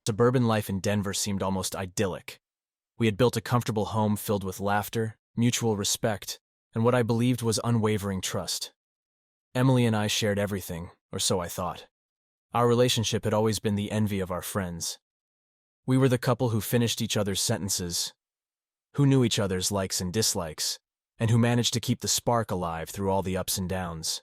Suburban life in Denver seemed almost idyllic. We had built a comfortable home filled with laughter, mutual respect, and what I believed was unwavering trust. Emily and I shared everything, or so I thought. Our relationship had always been the envy of our friends. We were the couple who finished each other's sentences, who knew each other's likes and dislikes, and who managed to keep the spark alive through all the ups and downs.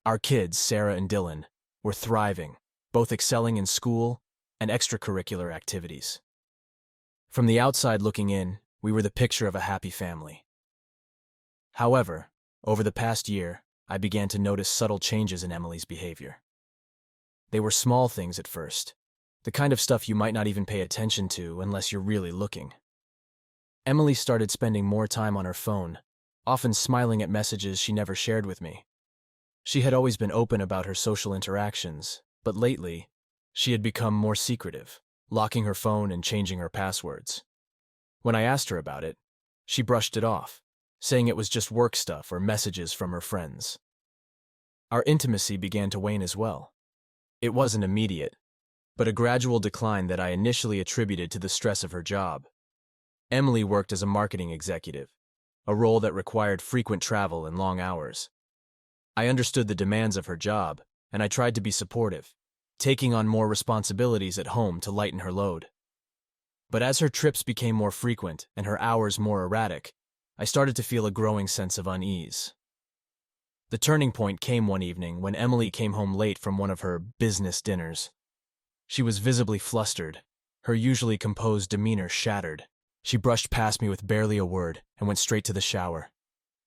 Our kids, Sarah and Dylan, were thriving, both excelling in school and extracurricular activities. From the outside looking in, we were the picture of a happy family. However, over the past year, I began to notice subtle changes in Emily's behavior. They were small things at first, the kind of stuff you might not even pay attention to unless you're really looking. Emily started spending more time on her phone, often smiling at messages she never shared with me. She had always been open about her social interactions, but lately, she had become more secretive, locking her phone and changing her passwords. When I asked her about it, she brushed it off, saying it was just work stuff or messages from her friends. Our intimacy began to wane as well. It wasn't immediate, but a gradual decline that I initially attributed to the stress of her job. Emily worked as a marketing executive, a role that required frequent travel and long hours. I understood the demands of her job, and I tried to be supportive, taking on more responsibilities at home to lighten her load. But as her trips became more frequent and her hours more erratic, I started to feel a growing sense of unease. The turning point came one evening when Emily came home late from one of her business dinners. She was visibly flustered, her usually composed demeanor shattered. She brushed past me with barely a word and went straight to the shower.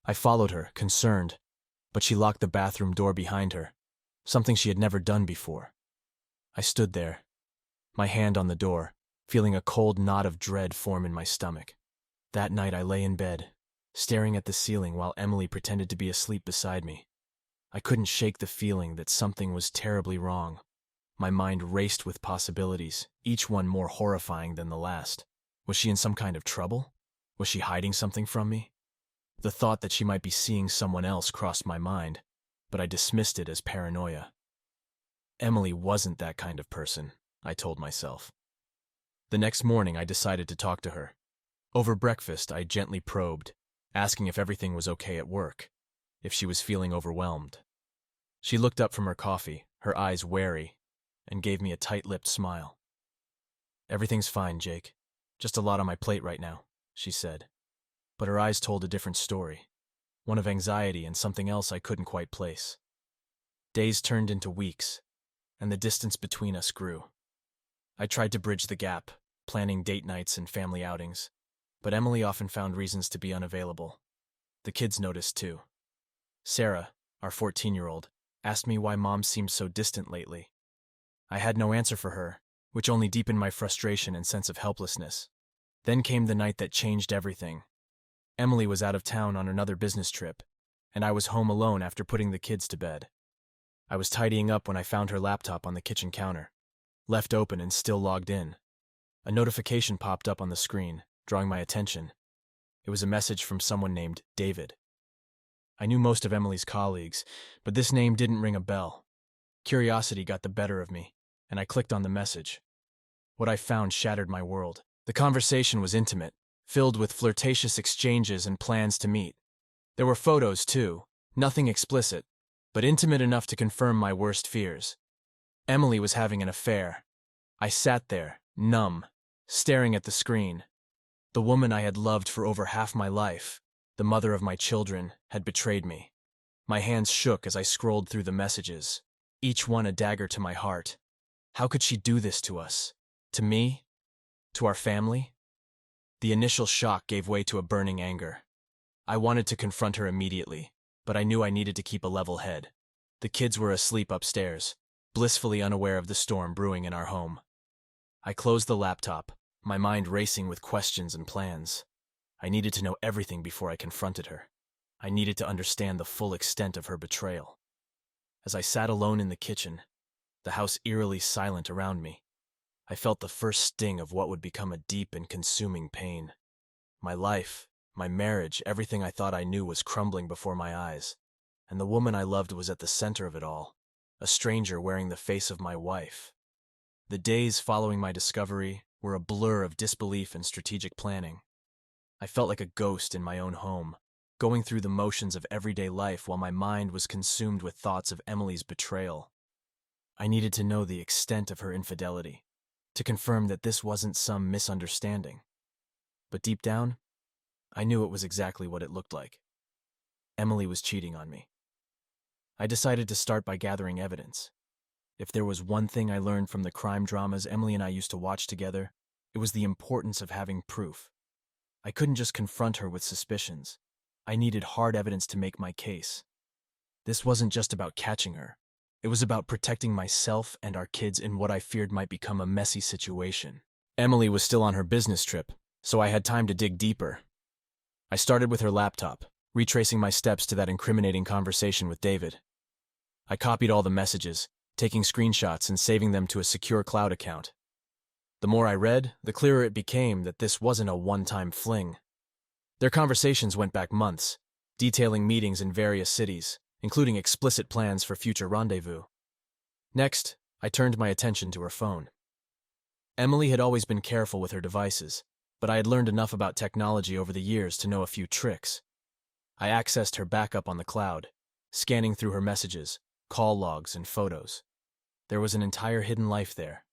I followed her, concerned, but she locked the bathroom door behind her, something she had never done before. I stood there, my hand on the door, feeling a cold knot of dread form in my stomach. That night I lay in bed, staring at the ceiling while Emily pretended to be asleep beside me. I couldn't shake the feeling that something was terribly wrong. My mind raced with possibilities, each one more horrifying than the last. Was she in some kind of trouble? Was she hiding something from me? The thought that she might be seeing someone else crossed my mind, but I dismissed it as paranoia. Emily wasn't that kind of person, I told myself. The next morning I decided to talk to her. Over breakfast I gently probed, asking if everything was okay at work, if she was feeling overwhelmed. She looked up from her coffee, her eyes wary, and gave me a tight-lipped smile. "Everything's fine, Jake. Just a lot on my plate right now," she said. But her eyes told a different story, one of anxiety and something else I couldn't quite place. Days turned into weeks, and the distance between us grew. I tried to bridge the gap, planning date nights and family outings, but Emily often found reasons to be unavailable. The kids noticed too. Sarah, our 14-year-old, asked me why Mom seemed so distant lately. I had no answer for her, which only deepened my frustration and sense of helplessness. Then came the night that changed everything. Emily was out of town on another business trip, and I was home alone after putting the kids to bed. I was tidying up when I found her laptop on the kitchen counter, left open and still logged in. A notification popped up on the screen, drawing my attention. It was a message from someone named David. I knew most of Emily's colleagues, but this name didn't ring a bell. Curiosity got the better of me, and I clicked on the message. What I found shattered my world. The conversation was intimate, filled with flirtatious exchanges and plans to meet. There were photos, too, nothing explicit, but intimate enough to confirm my worst fears. Emily was having an affair. I sat there, numb, staring at the screen. The woman I had loved for over half my life, the mother of my children, had betrayed me. My hands shook as I scrolled through the messages, each one a dagger to my heart. How could she do this to us? To me? To our family? The initial shock gave way to a burning anger. I wanted to confront her immediately, but I knew I needed to keep a level head. The kids were asleep upstairs, blissfully unaware of the storm brewing in our home. I closed the laptop, my mind racing with questions and plans. I needed to know everything before I confronted her. I needed to understand the full extent of her betrayal. As I sat alone in the kitchen, the house eerily silent around me, I felt the first sting of what would become a deep and consuming pain. My life, my marriage, everything I thought I knew was crumbling before my eyes, and the woman I loved was at the center of it all, a stranger wearing the face of my wife. The days following my discovery were a blur of disbelief and strategic planning. I felt like a ghost in my own home, going through the motions of everyday life while my mind was consumed with thoughts of Emily's betrayal. I needed to know the extent of her infidelity, to confirm that this wasn't some misunderstanding. But deep down, I knew it was exactly what it looked like. Emily was cheating on me. I decided to start by gathering evidence. If there was one thing I learned from the crime dramas Emily and I used to watch together, it was the importance of having proof. I couldn't just confront her with suspicions. I needed hard evidence to make my case. This wasn't just about catching her. It was about protecting myself and our kids in what I feared might become a messy situation. Emily was still on her business trip, so I had time to dig deeper. I started with her laptop, retracing my steps to that incriminating conversation with David. I copied all the messages, taking screenshots and saving them to a secure cloud account. The more I read, the clearer it became that this wasn't a one-time fling. Their conversations went back months, detailing meetings in various cities, including explicit plans for future rendezvous. Next, I turned my attention to her phone. Emily had always been careful with her devices, but I had learned enough about technology over the years to know a few tricks. I accessed her backup on the cloud, scanning through her messages, call logs, and photos. There was an entire hidden life there,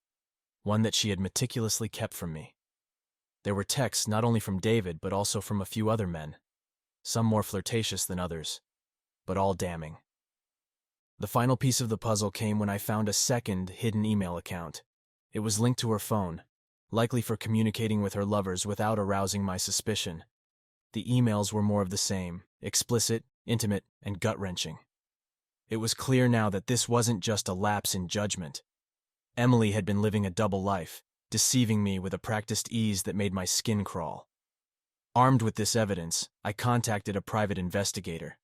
one that she had meticulously kept from me. There were texts not only from David but also from a few other men, some more flirtatious than others, but all damning. The final piece of the puzzle came when I found a second hidden email account. It was linked to her phone, likely for communicating with her lovers without arousing my suspicion. The emails were more of the same, explicit, intimate, and gut-wrenching. It was clear now that this wasn't just a lapse in judgment. Emily had been living a double life, deceiving me with a practiced ease that made my skin crawl. Armed with this evidence, I contacted a private investigator.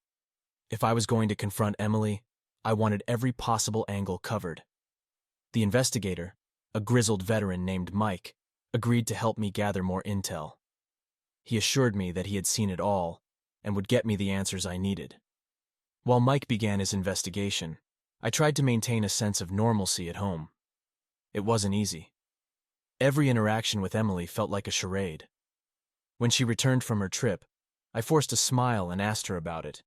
If I was going to confront Emily, I wanted every possible angle covered. The investigator, a grizzled veteran named Mike, agreed to help me gather more intel. He assured me that he had seen it all and would get me the answers I needed. While Mike began his investigation, I tried to maintain a sense of normalcy at home. It wasn't easy. Every interaction with Emily felt like a charade. When she returned from her trip, I forced a smile and asked her about it,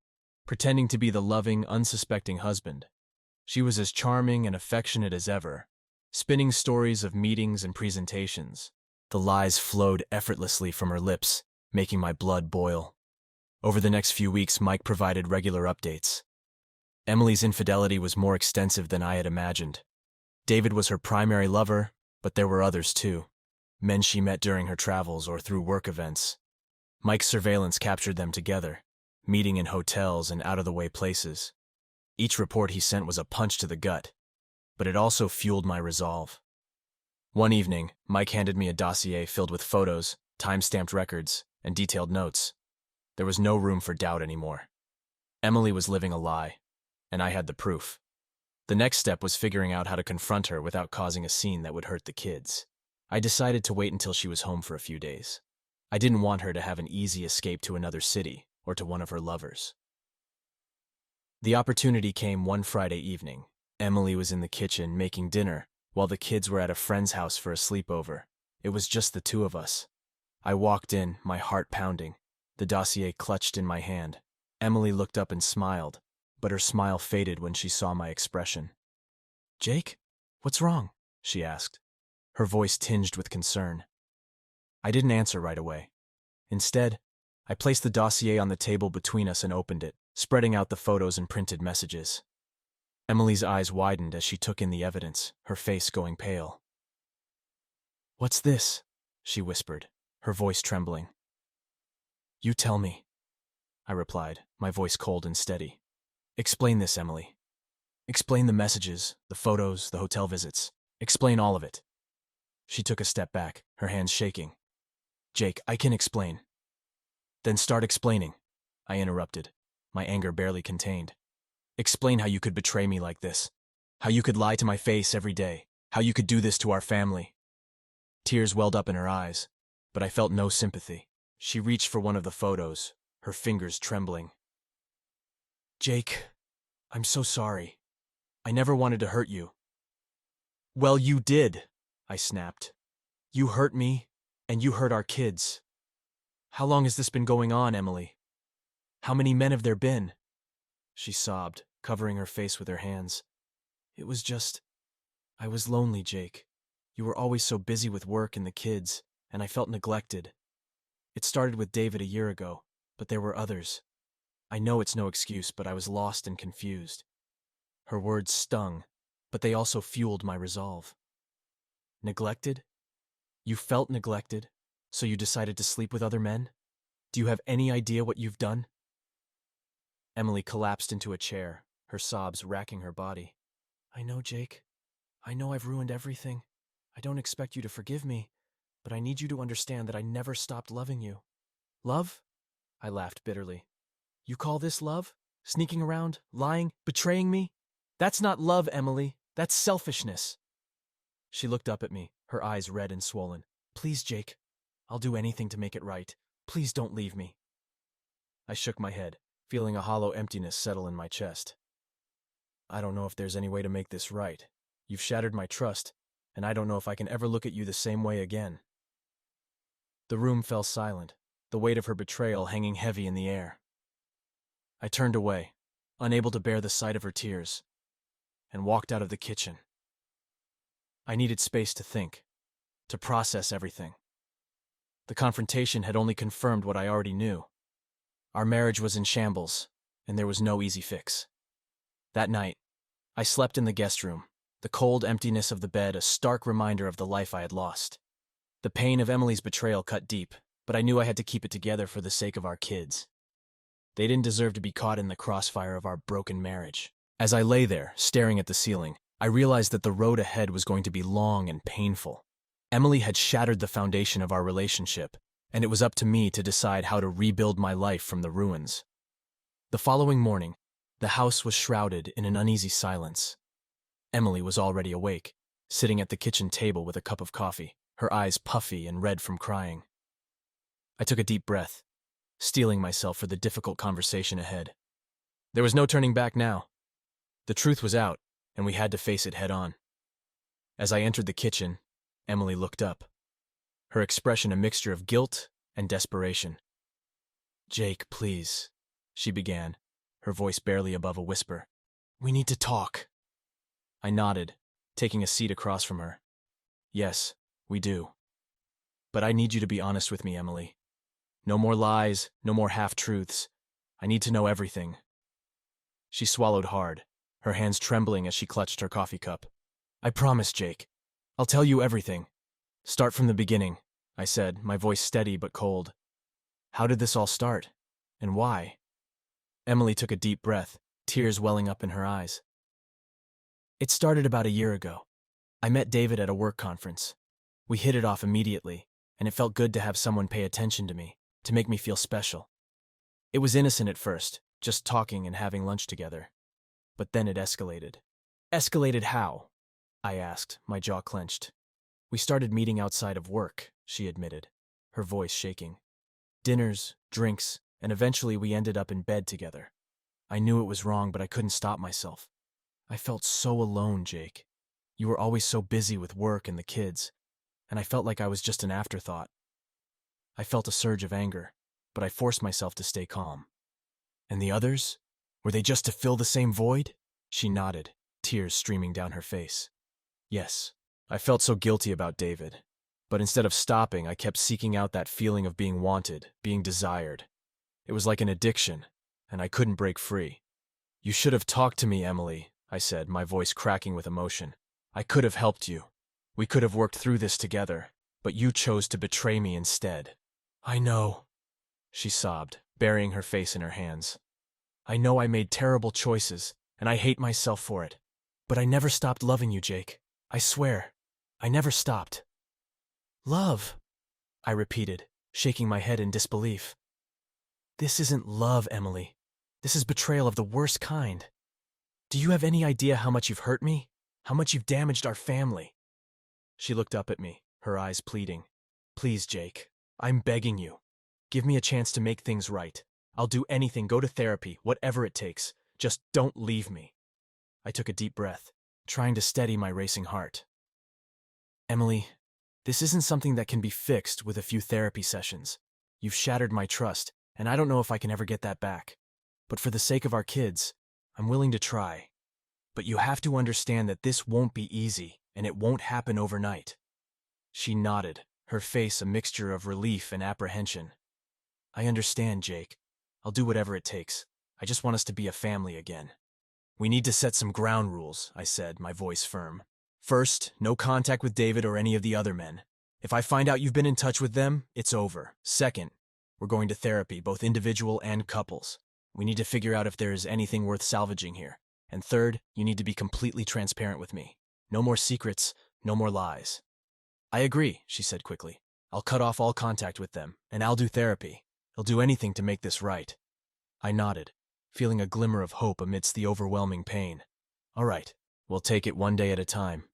pretending to be the loving, unsuspecting husband. She was as charming and affectionate as ever, spinning stories of meetings and presentations. The lies flowed effortlessly from her lips, making my blood boil. Over the next few weeks, Mike provided regular updates. Emily's infidelity was more extensive than I had imagined. David was her primary lover, but there were others too. Men she met during her travels or through work events. Mike's surveillance captured them together, meeting in hotels and out-of-the-way places. Each report he sent was a punch to the gut, but it also fueled my resolve. One evening, Mike handed me a dossier filled with photos, time-stamped records, and detailed notes. There was no room for doubt anymore. Emily was living a lie, and I had the proof. The next step was figuring out how to confront her without causing a scene that would hurt the kids. I decided to wait until she was home for a few days. I didn't want her to have an easy escape to another city or to one of her lovers. The opportunity came one Friday evening. Emily was in the kitchen making dinner while the kids were at a friend's house for a sleepover. It was just the two of us. I walked in, my heart pounding, the dossier clutched in my hand. Emily looked up and smiled, but her smile faded when she saw my expression. "Jake, what's wrong?" she asked, her voice tinged with concern. I didn't answer right away. Instead, I placed the dossier on the table between us and opened it, spreading out the photos and printed messages. Emily's eyes widened as she took in the evidence, her face going pale. "What's this?" she whispered, her voice trembling. "You tell me," I replied, my voice cold and steady. "Explain this, Emily. Explain the messages, the photos, the hotel visits. Explain all of it." She took a step back, her hands shaking. "Jake, I can explain." "Then start explaining," I interrupted, my anger barely contained. "Explain how you could betray me like this, how you could lie to my face every day, how you could do this to our family." Tears welled up in her eyes, but I felt no sympathy. She reached for one of the photos, her fingers trembling. "Jake, I'm so sorry. I never wanted to hurt you." "Well, you did," I snapped. You hurt me, and you hurt our kids. How long has this been going on, Emily? How many men have there been? She sobbed, covering her face with her hands. It was just, I was lonely, Jake. You were always so busy with work and the kids, and I felt neglected. It started with David a year ago, but there were others. I know it's no excuse, but I was lost and confused. Her words stung, but they also fueled my resolve. Neglected? You felt neglected, so you decided to sleep with other men? Do you have any idea what you've done? Emily collapsed into a chair, her sobs racking her body. I know, Jake. I know I've ruined everything. I don't expect you to forgive me, but I need you to understand that I never stopped loving you. Love? I laughed bitterly. You call this love? Sneaking around, lying, betraying me? That's not love, Emily. That's selfishness. She looked up at me, her eyes red and swollen. Please, Jake. I'll do anything to make it right. Please don't leave me. I shook my head, feeling a hollow emptiness settle in my chest. I don't know if there's any way to make this right. You've shattered my trust, and I don't know if I can ever look at you the same way again. The room fell silent, the weight of her betrayal hanging heavy in the air. I turned away, unable to bear the sight of her tears, and walked out of the kitchen. I needed space to think, to process everything. The confrontation had only confirmed what I already knew. Our marriage was in shambles, and there was no easy fix. That night, I slept in the guest room, the cold emptiness of the bed a stark reminder of the life I had lost. The pain of Emily's betrayal cut deep, but I knew I had to keep it together for the sake of our kids. They didn't deserve to be caught in the crossfire of our broken marriage. As I lay there, staring at the ceiling, I realized that the road ahead was going to be long and painful. Emily had shattered the foundation of our relationship, and it was up to me to decide how to rebuild my life from the ruins. The following morning, the house was shrouded in an uneasy silence. Emily was already awake, sitting at the kitchen table with a cup of coffee, her eyes puffy and red from crying. I took a deep breath, steeling myself for the difficult conversation ahead. There was no turning back now. The truth was out, and we had to face it head on. As I entered the kitchen, Emily looked up, her expression a mixture of guilt and desperation. Jake, please, she began, her voice barely above a whisper. We need to talk. I nodded, taking a seat across from her. Yes, we do. But I need you to be honest with me, Emily. No more lies, no more half-truths. I need to know everything. She swallowed hard, her hands trembling as she clutched her coffee cup. I promise, Jake. I'll tell you everything. Start from the beginning, I said, my voice steady but cold. How did this all start? And why? Emily took a deep breath, tears welling up in her eyes. It started about a year ago. I met David at a work conference. We hit it off immediately, and it felt good to have someone pay attention to me, to make me feel special. It was innocent at first, just talking and having lunch together. But then it escalated. Escalated how? I asked, my jaw clenched. We started meeting outside of work, she admitted, her voice shaking. Dinners, drinks, and eventually we ended up in bed together. I knew it was wrong, but I couldn't stop myself. I felt so alone, Jake. You were always so busy with work and the kids, and I felt like I was just an afterthought. I felt a surge of anger, but I forced myself to stay calm. And the others? Were they just to fill the same void? She nodded, tears streaming down her face. Yes, I felt so guilty about David. But instead of stopping, I kept seeking out that feeling of being wanted, being desired. It was like an addiction, and I couldn't break free. You should have talked to me, Emily, I said, my voice cracking with emotion. I could have helped you. We could have worked through this together, but you chose to betray me instead. I know, she sobbed, burying her face in her hands. I know I made terrible choices, and I hate myself for it. But I never stopped loving you, Jake. I swear. I never stopped. Love, I repeated, shaking my head in disbelief. This isn't love, Emily. This is betrayal of the worst kind. Do you have any idea how much you've hurt me? How much you've damaged our family? She looked up at me, her eyes pleading. Please, Jake, I'm begging you. Give me a chance to make things right. I'll do anything, go to therapy, whatever it takes. Just don't leave me. I took a deep breath, trying to steady my racing heart. Emily, this isn't something that can be fixed with a few therapy sessions. You've shattered my trust, and I don't know if I can ever get that back. But for the sake of our kids, I'm willing to try. But you have to understand that this won't be easy, and it won't happen overnight. She nodded, her face a mixture of relief and apprehension. I understand, Jake. I'll do whatever it takes. I just want us to be a family again. We need to set some ground rules, I said, my voice firm. First, no contact with David or any of the other men. If I find out you've been in touch with them, it's over. Second, we're going to therapy, both individual and couples. We need to figure out if there is anything worth salvaging here. And third, you need to be completely transparent with me. No more secrets, no more lies. I agree, she said quickly. I'll cut off all contact with them, and I'll do therapy. I'll do anything to make this right. I nodded, feeling a glimmer of hope amidst the overwhelming pain. All right, we'll take it one day at a time.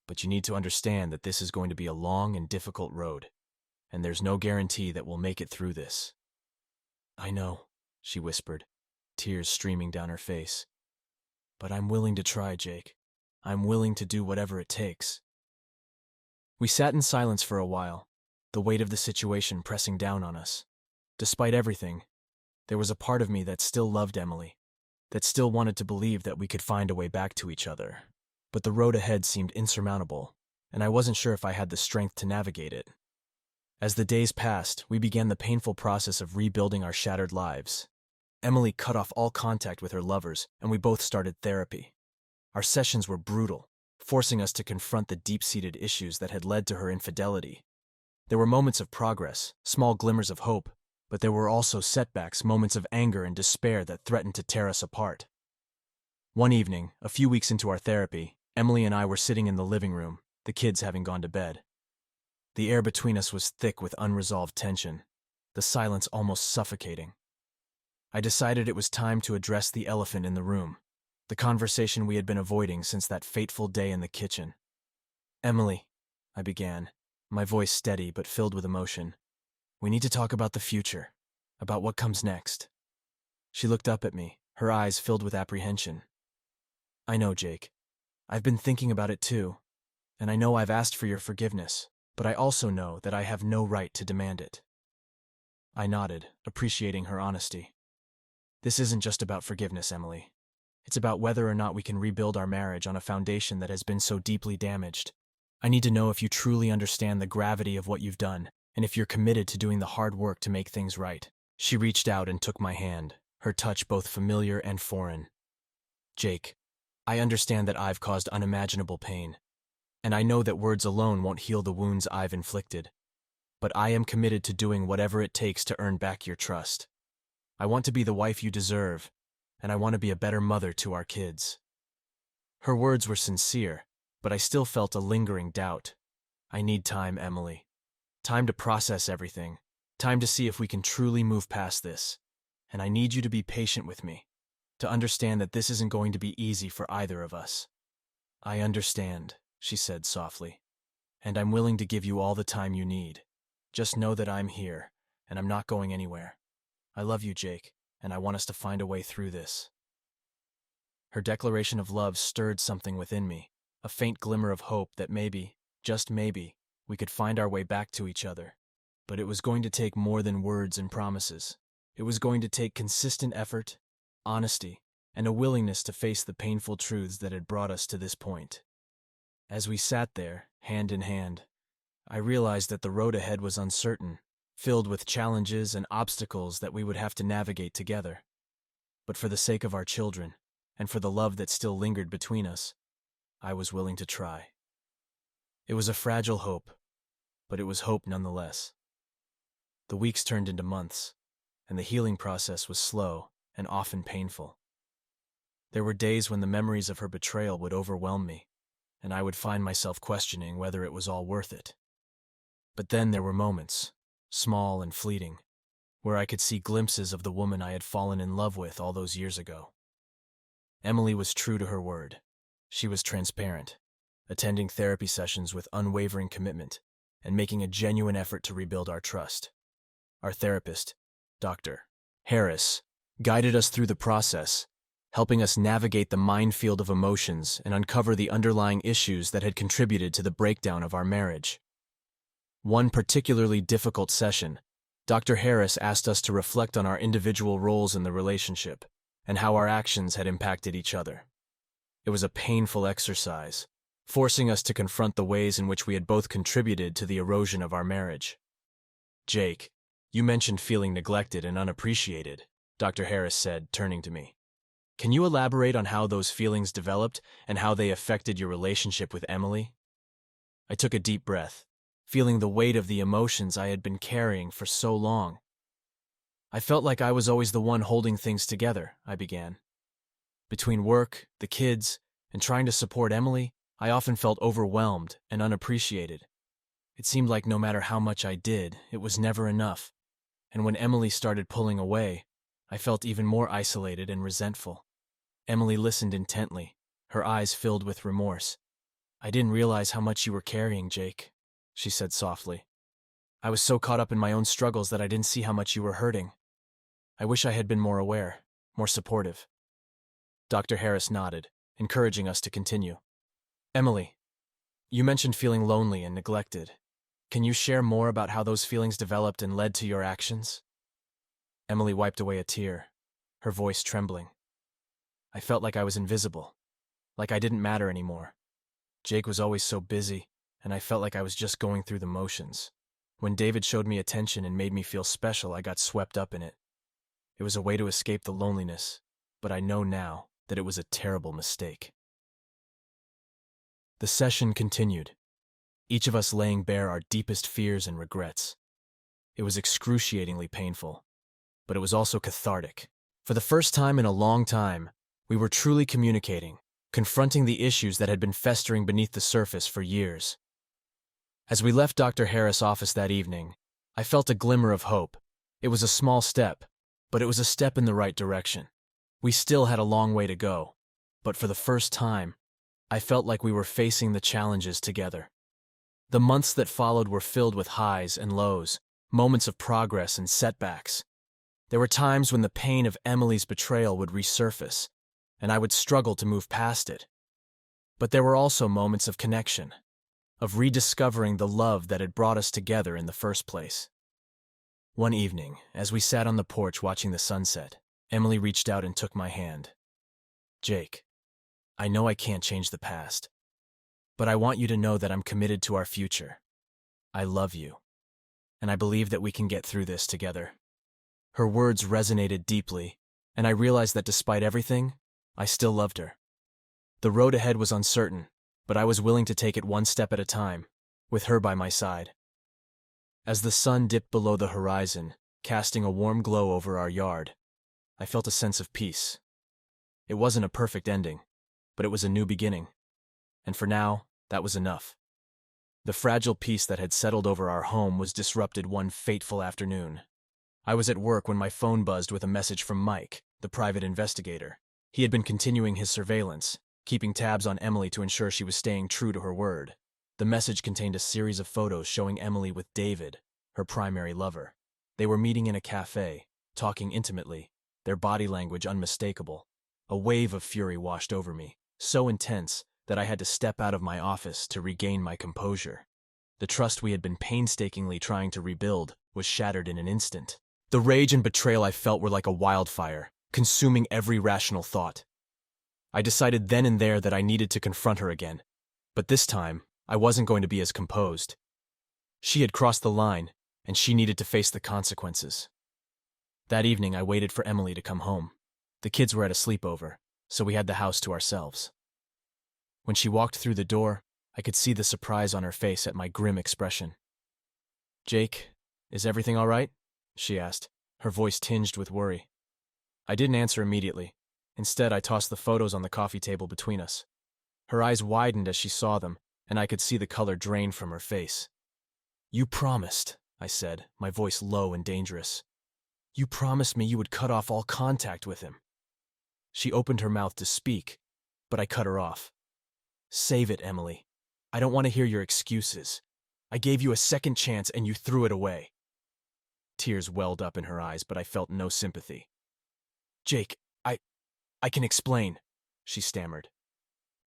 But you need to understand that this is going to be a long and difficult road, and there's no guarantee that we'll make it through this. I know, she whispered, tears streaming down her face. But I'm willing to try, Jake. I'm willing to do whatever it takes. We sat in silence for a while, the weight of the situation pressing down on us. Despite everything, there was a part of me that still loved Emily, that still wanted to believe that we could find a way back to each other. But the road ahead seemed insurmountable, and I wasn't sure if I had the strength to navigate it. As the days passed, we began the painful process of rebuilding our shattered lives. Emily cut off all contact with her lovers, and we both started therapy. Our sessions were brutal, forcing us to confront the deep-seated issues that had led to her infidelity. There were moments of progress, small glimmers of hope, but there were also setbacks, moments of anger and despair that threatened to tear us apart. One evening, a few weeks into our therapy, Emily and I were sitting in the living room, the kids having gone to bed. The air between us was thick with unresolved tension, the silence almost suffocating. I decided it was time to address the elephant in the room, the conversation we had been avoiding since that fateful day in the kitchen. Emily, I began, my voice steady but filled with emotion. We need to talk about the future, about what comes next. She looked up at me, her eyes filled with apprehension. I know, Jake. I've been thinking about it too, and I know I've asked for your forgiveness, but I also know that I have no right to demand it. I nodded, appreciating her honesty. This isn't just about forgiveness, Emily. It's about whether or not we can rebuild our marriage on a foundation that has been so deeply damaged. I need to know if you truly understand the gravity of what you've done, and if you're committed to doing the hard work to make things right. She reached out and took my hand, her touch both familiar and foreign. Jake, I understand that I've caused unimaginable pain, and I know that words alone won't heal the wounds I've inflicted. But I am committed to doing whatever it takes to earn back your trust. I want to be the wife you deserve, and I want to be a better mother to our kids. Her words were sincere, but I still felt a lingering doubt. I need time, Emily. Time to process everything. Time to see if we can truly move past this. And I need you to be patient with me, to understand that this isn't going to be easy for either of us. I understand, she said softly, and I'm willing to give you all the time you need. Just know that I'm here, and I'm not going anywhere. I love you, Jake, and I want us to find a way through this. Her declaration of love stirred something within me, a faint glimmer of hope that maybe, just maybe, we could find our way back to each other. But it was going to take more than words and promises. It was going to take consistent effort, honesty, and a willingness to face the painful truths that had brought us to this point. As we sat there, hand in hand, I realized that the road ahead was uncertain, filled with challenges and obstacles that we would have to navigate together. But for the sake of our children, and for the love that still lingered between us, I was willing to try. It was a fragile hope, but it was hope nonetheless. The weeks turned into months, and the healing process was slow and often painful. There were days when the memories of her betrayal would overwhelm me, and I would find myself questioning whether it was all worth it. But then there were moments, small and fleeting, where I could see glimpses of the woman I had fallen in love with all those years ago. Emily was true to her word. She was transparent, attending therapy sessions with unwavering commitment, and making a genuine effort to rebuild our trust. Our therapist, Dr. Harris, guided us through the process, helping us navigate the minefield of emotions and uncover the underlying issues that had contributed to the breakdown of our marriage. One particularly difficult session, Dr. Harris asked us to reflect on our individual roles in the relationship and how our actions had impacted each other. It was a painful exercise, forcing us to confront the ways in which we had both contributed to the erosion of our marriage. "Jake, you mentioned feeling neglected and unappreciated," Dr. Harris said, turning to me. "Can you elaborate on how those feelings developed and how they affected your relationship with Emily?" I took a deep breath, feeling the weight of the emotions I had been carrying for so long. "I felt like I was always the one holding things together," I began. "Between work, the kids, and trying to support Emily, I often felt overwhelmed and unappreciated. It seemed like no matter how much I did, it was never enough. And when Emily started pulling away, I felt even more isolated and resentful." Emily listened intently, her eyes filled with remorse. "I didn't realize how much you were carrying, Jake," she said softly. "I was so caught up in my own struggles that I didn't see how much you were hurting. I wish I had been more aware, more supportive." Dr. Harris nodded, encouraging us to continue. "Emily, you mentioned feeling lonely and neglected. Can you share more about how those feelings developed and led to your actions?" Emily wiped away a tear, her voice trembling. "I felt like I was invisible, like I didn't matter anymore. Jake was always so busy, and I felt like I was just going through the motions. When David showed me attention and made me feel special, I got swept up in it. It was a way to escape the loneliness, but I know now that it was a terrible mistake." The session continued, each of us laying bare our deepest fears and regrets. It was excruciatingly painful, but it was also cathartic. For the first time in a long time, we were truly communicating, confronting the issues that had been festering beneath the surface for years. As we left Dr. Harris' office that evening, I felt a glimmer of hope. It was a small step, but it was a step in the right direction. We still had a long way to go, but for the first time, I felt like we were facing the challenges together. The months that followed were filled with highs and lows, moments of progress and setbacks. There were times when the pain of Emily's betrayal would resurface, and I would struggle to move past it. But there were also moments of connection, of rediscovering the love that had brought us together in the first place. One evening, as we sat on the porch watching the sunset, Emily reached out and took my hand. "Jake, I know I can't change the past, but I want you to know that I'm committed to our future. I love you, and I believe that we can get through this together." Her words resonated deeply, and I realized that despite everything, I still loved her. The road ahead was uncertain, but I was willing to take it one step at a time, with her by my side. As the sun dipped below the horizon, casting a warm glow over our yard, I felt a sense of peace. It wasn't a perfect ending, but it was a new beginning. And for now, that was enough. The fragile peace that had settled over our home was disrupted one fateful afternoon. I was at work when my phone buzzed with a message from Mike, the private investigator. He had been continuing his surveillance, keeping tabs on Emily to ensure she was staying true to her word. The message contained a series of photos showing Emily with David, her primary lover. They were meeting in a cafe, talking intimately, their body language unmistakable. A wave of fury washed over me, so intense that I had to step out of my office to regain my composure. The trust we had been painstakingly trying to rebuild was shattered in an instant. The rage and betrayal I felt were like a wildfire, consuming every rational thought. I decided then and there that I needed to confront her again, but this time, I wasn't going to be as composed. She had crossed the line, and she needed to face the consequences. That evening, I waited for Emily to come home. The kids were at a sleepover, so we had the house to ourselves. When she walked through the door, I could see the surprise on her face at my grim expression. "Jake, is everything all right?" she asked, her voice tinged with worry. I didn't answer immediately. Instead, I tossed the photos on the coffee table between us. Her eyes widened as she saw them, and I could see the color drain from her face. "You promised," I said, my voice low and dangerous. "You promised me you would cut off all contact with him." She opened her mouth to speak, but I cut her off. "Save it, Emily. I don't want to hear your excuses. I gave you a second chance and you threw it away." Tears welled up in her eyes, but I felt no sympathy. "Jake, I can explain, she stammered.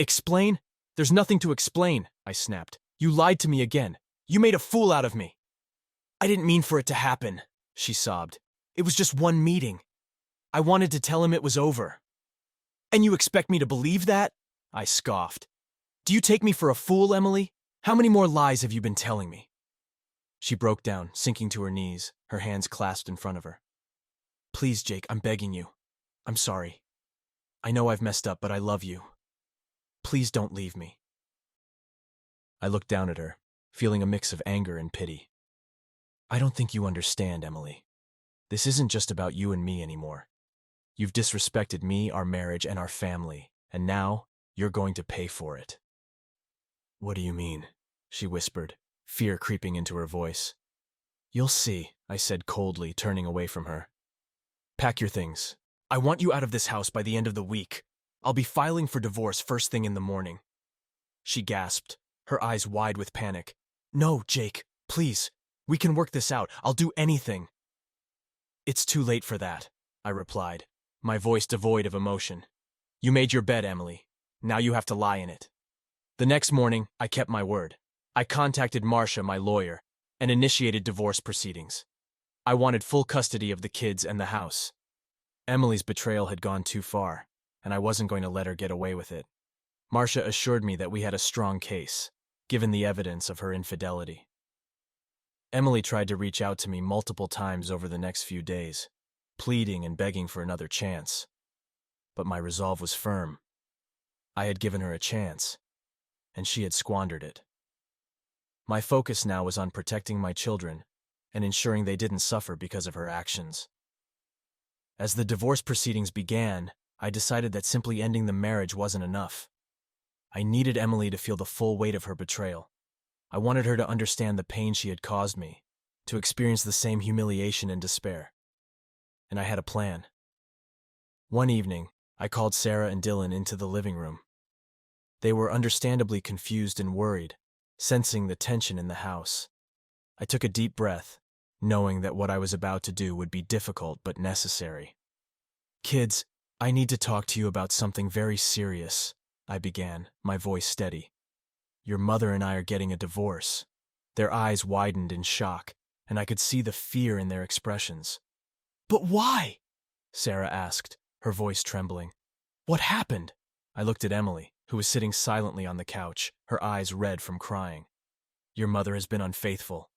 Explain? There's nothing to explain, I snapped. You lied to me again. You made a fool out of me. I didn't mean for it to happen, she sobbed. It was just one meeting. I wanted to tell him it was over. And you expect me to believe that? I scoffed. Do you take me for a fool, Emily? How many more lies have you been telling me? She broke down, sinking to her knees, her hands clasped in front of her. Please, Jake, I'm begging you. I'm sorry. I know I've messed up, but I love you. Please don't leave me. I looked down at her, feeling a mix of anger and pity. I don't think you understand, Emily. This isn't just about you and me anymore. You've disrespected me, our marriage, and our family, and now you're going to pay for it. What do you mean? She whispered, fear creeping into her voice. You'll see, I said coldly, turning away from her. Pack your things. I want you out of this house by the end of the week. I'll be filing for divorce first thing in the morning. She gasped, her eyes wide with panic. No, Jake, please. We can work this out. I'll do anything. It's too late for that, I replied, my voice devoid of emotion. You made your bed, Emily. Now you have to lie in it. The next morning, I kept my word. I contacted Marcia, my lawyer, and initiated divorce proceedings. I wanted full custody of the kids and the house. Emily's betrayal had gone too far, and I wasn't going to let her get away with it. Marcia assured me that we had a strong case, given the evidence of her infidelity. Emily tried to reach out to me multiple times over the next few days, pleading and begging for another chance. But my resolve was firm. I had given her a chance, and she had squandered it. My focus now was on protecting my children and ensuring they didn't suffer because of her actions. As the divorce proceedings began, I decided that simply ending the marriage wasn't enough. I needed Emily to feel the full weight of her betrayal. I wanted her to understand the pain she had caused me, to experience the same humiliation and despair. And I had a plan. One evening, I called Sarah and Dylan into the living room. They were understandably confused and worried, sensing the tension in the house. I took a deep breath, knowing that what I was about to do would be difficult but necessary. Kids, I need to talk to you about something very serious, I began, my voice steady. Your mother and I are getting a divorce. Their eyes widened in shock, and I could see the fear in their expressions. But why? Sarah asked, her voice trembling. What happened? I looked at Emily, who was sitting silently on the couch, her eyes red from crying. Your mother has been unfaithful,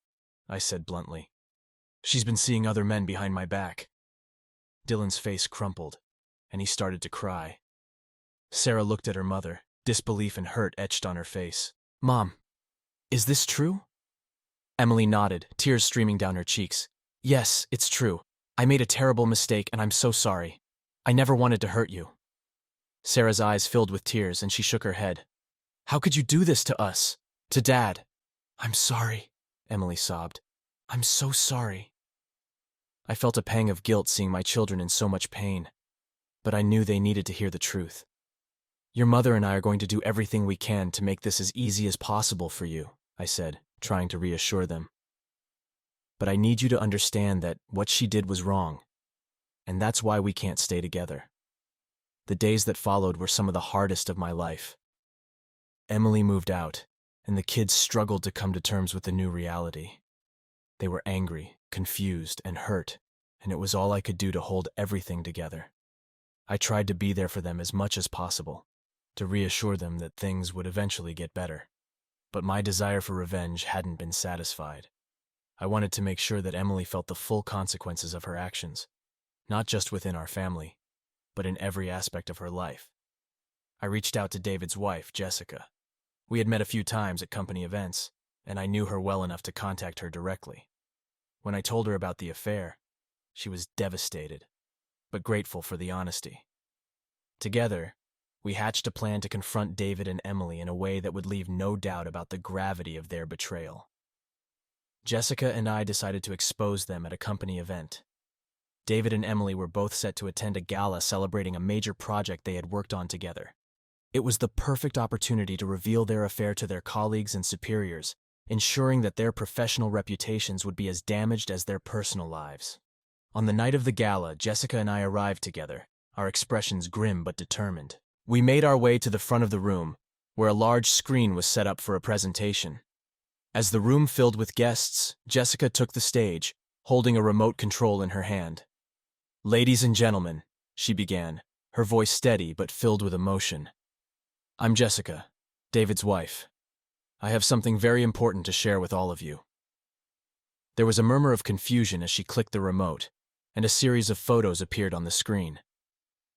I said bluntly. She's been seeing other men behind my back. Dylan's face crumpled, and he started to cry. Sarah looked at her mother, disbelief and hurt etched on her face. Mom, is this true? Emily nodded, tears streaming down her cheeks. Yes, it's true. I made a terrible mistake, and I'm so sorry. I never wanted to hurt you. Sarah's eyes filled with tears, and she shook her head. How could you do this to us? To Dad? I'm sorry, Emily sobbed. I'm so sorry. I felt a pang of guilt seeing my children in so much pain, but I knew they needed to hear the truth. Your mother and I are going to do everything we can to make this as easy as possible for you, I said, trying to reassure them. But I need you to understand that what she did was wrong, and that's why we can't stay together. The days that followed were some of the hardest of my life. Emily moved out, and the kids struggled to come to terms with the new reality. They were angry, confused, and hurt, and it was all I could do to hold everything together. I tried to be there for them as much as possible, to reassure them that things would eventually get better. But my desire for revenge hadn't been satisfied. I wanted to make sure that Emily felt the full consequences of her actions, not just within our family, but in every aspect of her life. I reached out to David's wife, Jessica. We had met a few times at company events, and I knew her well enough to contact her directly. When I told her about the affair, she was devastated, but grateful for the honesty. Together, we hatched a plan to confront David and Emily in a way that would leave no doubt about the gravity of their betrayal. Jessica and I decided to expose them at a company event. David and Emily were both set to attend a gala celebrating a major project they had worked on together. It was the perfect opportunity to reveal their affair to their colleagues and superiors, ensuring that their professional reputations would be as damaged as their personal lives. On the night of the gala, Jessica and I arrived together, our expressions grim but determined. We made our way to the front of the room, where a large screen was set up for a presentation. As the room filled with guests, Jessica took the stage, holding a remote control in her hand. "Ladies and gentlemen," she began, her voice steady but filled with emotion. "I'm Jessica, David's wife. I have something very important to share with all of you." There was a murmur of confusion as she clicked the remote, and a series of photos appeared on the screen.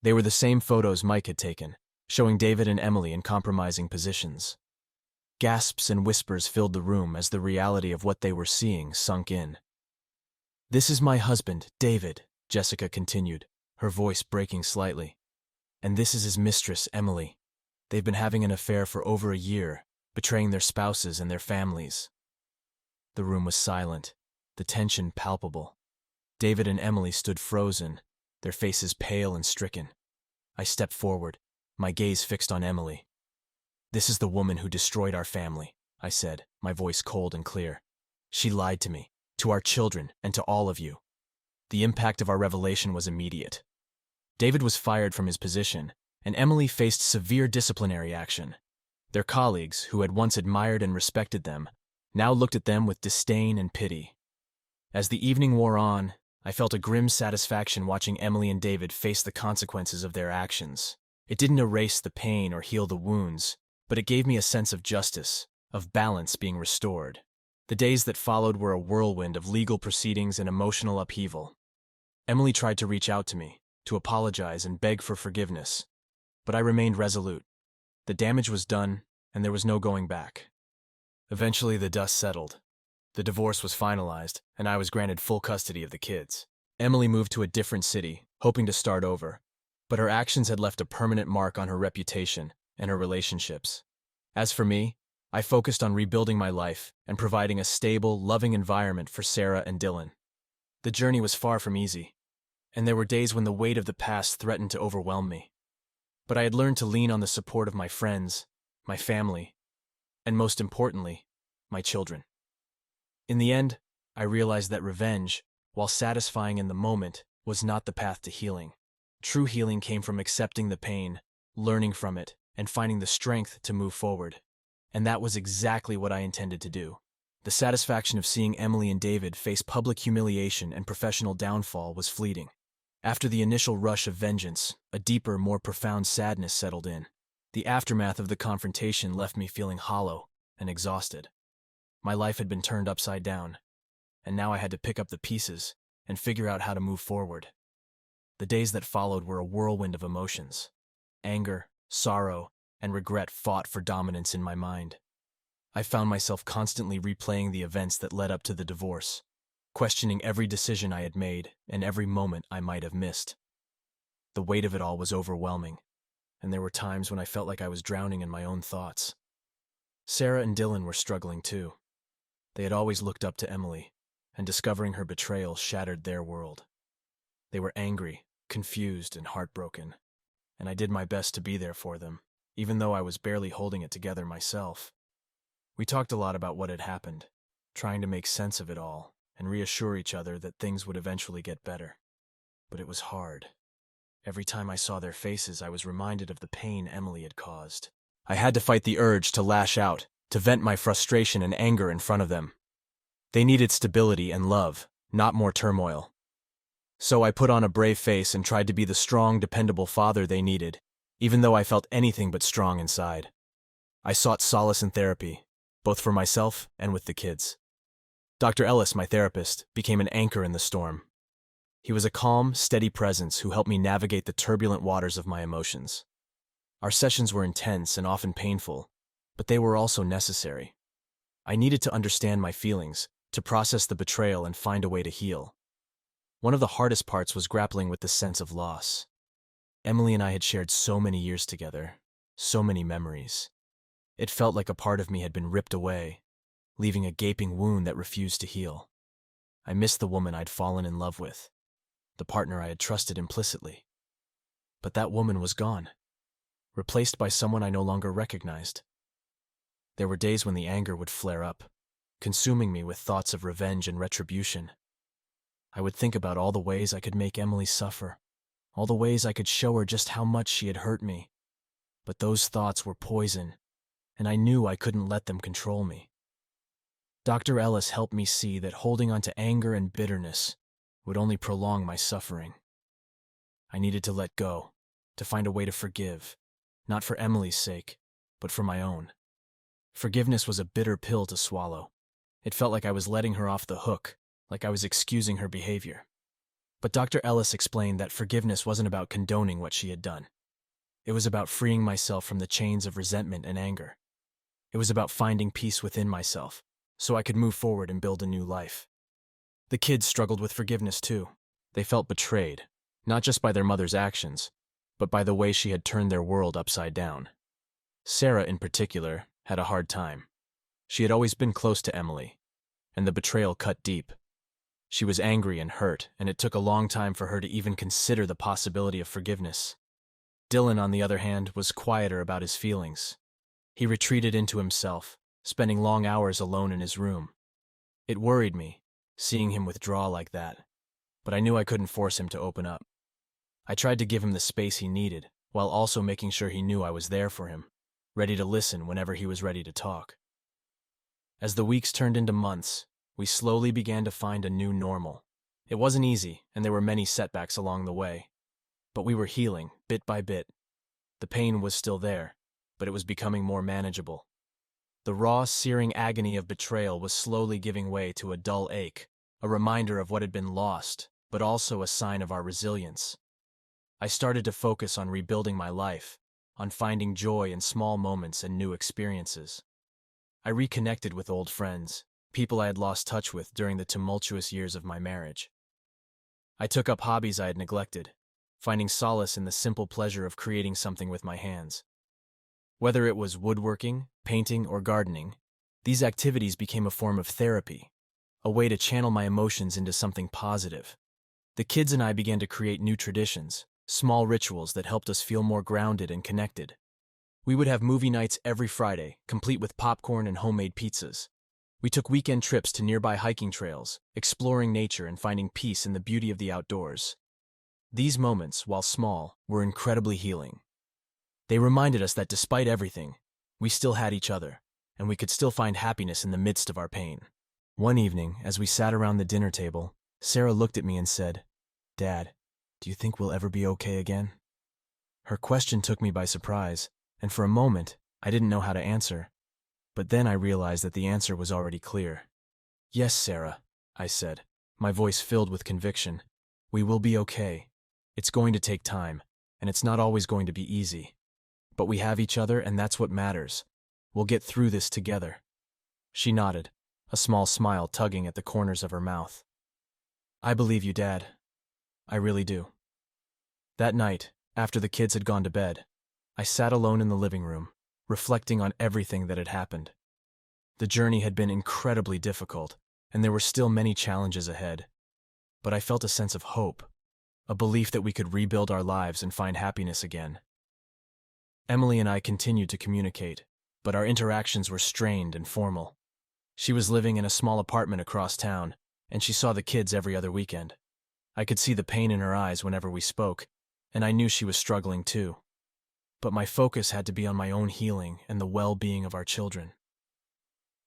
They were the same photos Mike had taken, showing David and Emily in compromising positions. Gasps and whispers filled the room as the reality of what they were seeing sunk in. "This is my husband, David," Jessica continued, her voice breaking slightly. "And this is his mistress, Emily. They've been having an affair for over a year, betraying their spouses and their families." The room was silent, the tension palpable. David and Emily stood frozen, their faces pale and stricken. I stepped forward, my gaze fixed on Emily. "This is the woman who destroyed our family," I said, my voice cold and clear. "She lied to me, to our children, and to all of you." The impact of our revelation was immediate. David was fired from his position, and Emily faced severe disciplinary action. Their colleagues, who had once admired and respected them, now looked at them with disdain and pity. As the evening wore on, I felt a grim satisfaction watching Emily and David face the consequences of their actions. It didn't erase the pain or heal the wounds, but it gave me a sense of justice, of balance being restored. The days that followed were a whirlwind of legal proceedings and emotional upheaval. Emily tried to reach out to me, to apologize and beg for forgiveness, but I remained resolute. The damage was done, and there was no going back. Eventually the dust settled. The divorce was finalized, and I was granted full custody of the kids. Emily moved to a different city, hoping to start over, but her actions had left a permanent mark on her reputation and her relationships. As for me, I focused on rebuilding my life and providing a stable, loving environment for Sarah and Dylan. The journey was far from easy, and there were days when the weight of the past threatened to overwhelm me. But I had learned to lean on the support of my friends, my family, and most importantly, my children. In the end, I realized that revenge, while satisfying in the moment, was not the path to healing. True healing came from accepting the pain, learning from it, and finding the strength to move forward. And that was exactly what I intended to do. The satisfaction of seeing Emily and David face public humiliation and professional downfall was fleeting. After the initial rush of vengeance, a deeper, more profound sadness settled in. The aftermath of the confrontation left me feeling hollow and exhausted. My life had been turned upside down, and now I had to pick up the pieces and figure out how to move forward. The days that followed were a whirlwind of emotions. Anger, sorrow, and regret fought for dominance in my mind. I found myself constantly replaying the events that led up to the divorce, questioning every decision I had made and every moment I might have missed. The weight of it all was overwhelming, and there were times when I felt like I was drowning in my own thoughts. Sarah and Dylan were struggling too. They had always looked up to Emily, and discovering her betrayal shattered their world. They were angry, confused, and heartbroken, and I did my best to be there for them, even though I was barely holding it together myself. We talked a lot about what had happened, trying to make sense of it all and reassure each other that things would eventually get better. But it was hard. Every time I saw their faces, I was reminded of the pain Emily had caused. I had to fight the urge to lash out, to vent my frustration and anger in front of them. They needed stability and love, not more turmoil. So I put on a brave face and tried to be the strong, dependable father they needed, even though I felt anything but strong inside. I sought solace in therapy, both for myself and with the kids. Dr. Ellis, my therapist, became an anchor in the storm. He was a calm, steady presence who helped me navigate the turbulent waters of my emotions. Our sessions were intense and often painful, but they were also necessary. I needed to understand my feelings, to process the betrayal and find a way to heal. One of the hardest parts was grappling with the sense of loss. Emily and I had shared so many years together, so many memories. It felt like a part of me had been ripped away, leaving a gaping wound that refused to heal. I missed the woman I'd fallen in love with, the partner I had trusted implicitly. But that woman was gone, replaced by someone I no longer recognized. There were days when the anger would flare up, consuming me with thoughts of revenge and retribution. I would think about all the ways I could make Emily suffer, all the ways I could show her just how much she had hurt me. But those thoughts were poison, and I knew I couldn't let them control me. Dr. Ellis helped me see that holding on to anger and bitterness would only prolong my suffering. I needed to let go, to find a way to forgive, not for Emily's sake, but for my own. Forgiveness was a bitter pill to swallow. It felt like I was letting her off the hook, like I was excusing her behavior. But Dr. Ellis explained that forgiveness wasn't about condoning what she had done. It was about freeing myself from the chains of resentment and anger. It was about finding peace within myself, so I could move forward and build a new life. The kids struggled with forgiveness too. They felt betrayed, not just by their mother's actions, but by the way she had turned their world upside down. Sarah, in particular, had a hard time. She had always been close to Emily, and the betrayal cut deep. She was angry and hurt, and it took a long time for her to even consider the possibility of forgiveness. Dylan, on the other hand, was quieter about his feelings. He retreated into himself, spending long hours alone in his room. It worried me, seeing him withdraw like that, but I knew I couldn't force him to open up. I tried to give him the space he needed, while also making sure he knew I was there for him, ready to listen whenever he was ready to talk. As the weeks turned into months, we slowly began to find a new normal. It wasn't easy, and there were many setbacks along the way. But we were healing, bit by bit. The pain was still there, but it was becoming more manageable. The raw, searing agony of betrayal was slowly giving way to a dull ache, a reminder of what had been lost, but also a sign of our resilience. I started to focus on rebuilding my life, on finding joy in small moments and new experiences. I reconnected with old friends, people I had lost touch with during the tumultuous years of my marriage. I took up hobbies I had neglected, finding solace in the simple pleasure of creating something with my hands. Whether it was woodworking, painting, or gardening, these activities became a form of therapy, a way to channel my emotions into something positive. The kids and I began to create new traditions, small rituals that helped us feel more grounded and connected. We would have movie nights every Friday, complete with popcorn and homemade pizzas. We took weekend trips to nearby hiking trails, exploring nature and finding peace in the beauty of the outdoors. These moments, while small, were incredibly healing. They reminded us that despite everything, we still had each other, and we could still find happiness in the midst of our pain. One evening, as we sat around the dinner table, Sarah looked at me and said, "Dad, do you think we'll ever be okay again?" Her question took me by surprise, and for a moment, I didn't know how to answer. But then I realized that the answer was already clear. "Yes, Sarah," I said, my voice filled with conviction. "We will be okay. It's going to take time, and it's not always going to be easy. But we have each other, and that's what matters. We'll get through this together." She nodded, a small smile tugging at the corners of her mouth. "I believe you, Dad. I really do." That night, after the kids had gone to bed, I sat alone in the living room, reflecting on everything that had happened. The journey had been incredibly difficult, and there were still many challenges ahead. But I felt a sense of hope, a belief that we could rebuild our lives and find happiness again. Emily and I continued to communicate, but our interactions were strained and formal. She was living in a small apartment across town, and she saw the kids every other weekend. I could see the pain in her eyes whenever we spoke, and I knew she was struggling too. But my focus had to be on my own healing and the well-being of our children.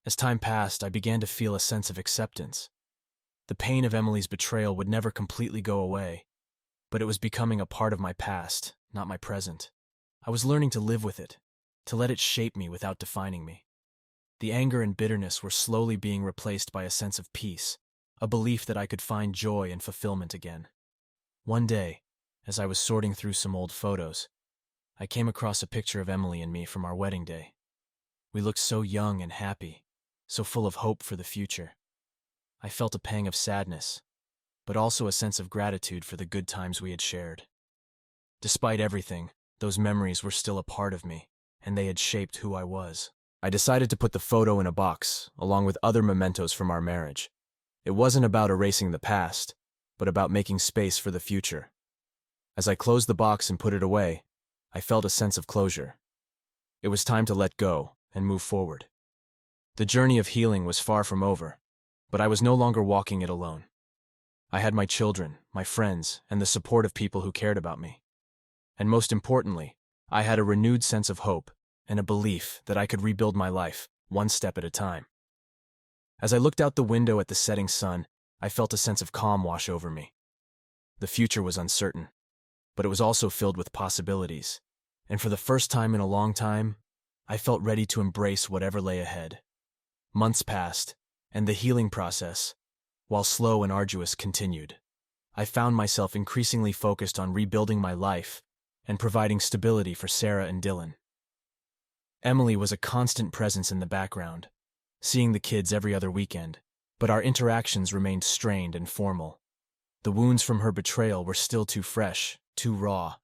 As time passed, I began to feel a sense of acceptance. The pain of Emily's betrayal would never completely go away, but it was becoming a part of my past, not my present. I was learning to live with it, to let it shape me without defining me. The anger and bitterness were slowly being replaced by a sense of peace, a belief that I could find joy and fulfillment again. One day, as I was sorting through some old photos, I came across a picture of Emily and me from our wedding day. We looked so young and happy, so full of hope for the future. I felt a pang of sadness, but also a sense of gratitude for the good times we had shared. Despite everything, those memories were still a part of me, and they had shaped who I was. I decided to put the photo in a box, along with other mementos from our marriage. It wasn't about erasing the past, but about making space for the future. As I closed the box and put it away, I felt a sense of closure. It was time to let go and move forward. The journey of healing was far from over, but I was no longer walking it alone. I had my children, my friends, and the support of people who cared about me. And most importantly, I had a renewed sense of hope and a belief that I could rebuild my life, one step at a time. As I looked out the window at the setting sun, I felt a sense of calm wash over me. The future was uncertain, but it was also filled with possibilities. And for the first time in a long time, I felt ready to embrace whatever lay ahead. Months passed, and the healing process, while slow and arduous, continued. I found myself increasingly focused on rebuilding my life and providing stability for Sarah and Dylan. Emily was a constant presence in the background, seeing the kids every other weekend, but our interactions remained strained and formal. The wounds from her betrayal were still too fresh, too raw.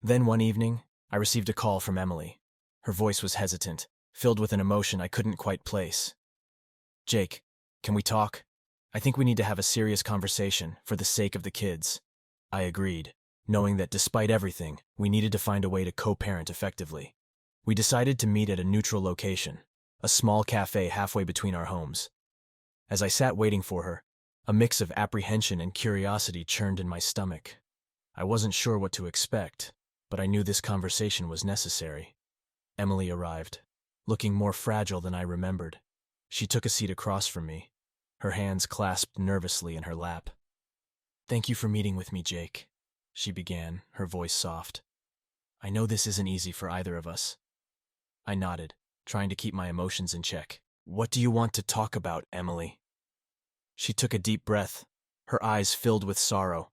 Then one evening, I received a call from Emily. Her voice was hesitant, filled with an emotion I couldn't quite place. "Jake, can we talk? I think we need to have a serious conversation for the sake of the kids." I agreed, knowing that despite everything, we needed to find a way to co-parent effectively. We decided to meet at a neutral location, a small cafe halfway between our homes. As I sat waiting for her, a mix of apprehension and curiosity churned in my stomach. I wasn't sure what to expect, but I knew this conversation was necessary. Emily arrived, looking more fragile than I remembered. She took a seat across from me, her hands clasped nervously in her lap. "Thank you for meeting with me, Jake," she began, her voice soft. "I know this isn't easy for either of us." I nodded, trying to keep my emotions in check. "What do you want to talk about, Emily?" She took a deep breath, her eyes filled with sorrow.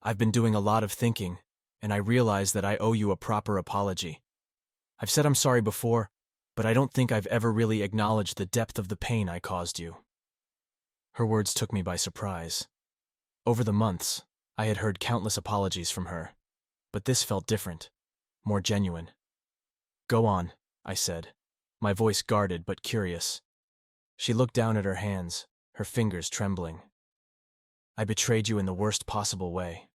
"I've been doing a lot of thinking, and I realize that I owe you a proper apology. I've said I'm sorry before, but I don't think I've ever really acknowledged the depth of the pain I caused you." Her words took me by surprise. Over the months, I had heard countless apologies from her, but this felt different, more genuine. "Go on," I said, my voice guarded but curious. She looked down at her hands, her fingers trembling. "I betrayed you in the worst possible way.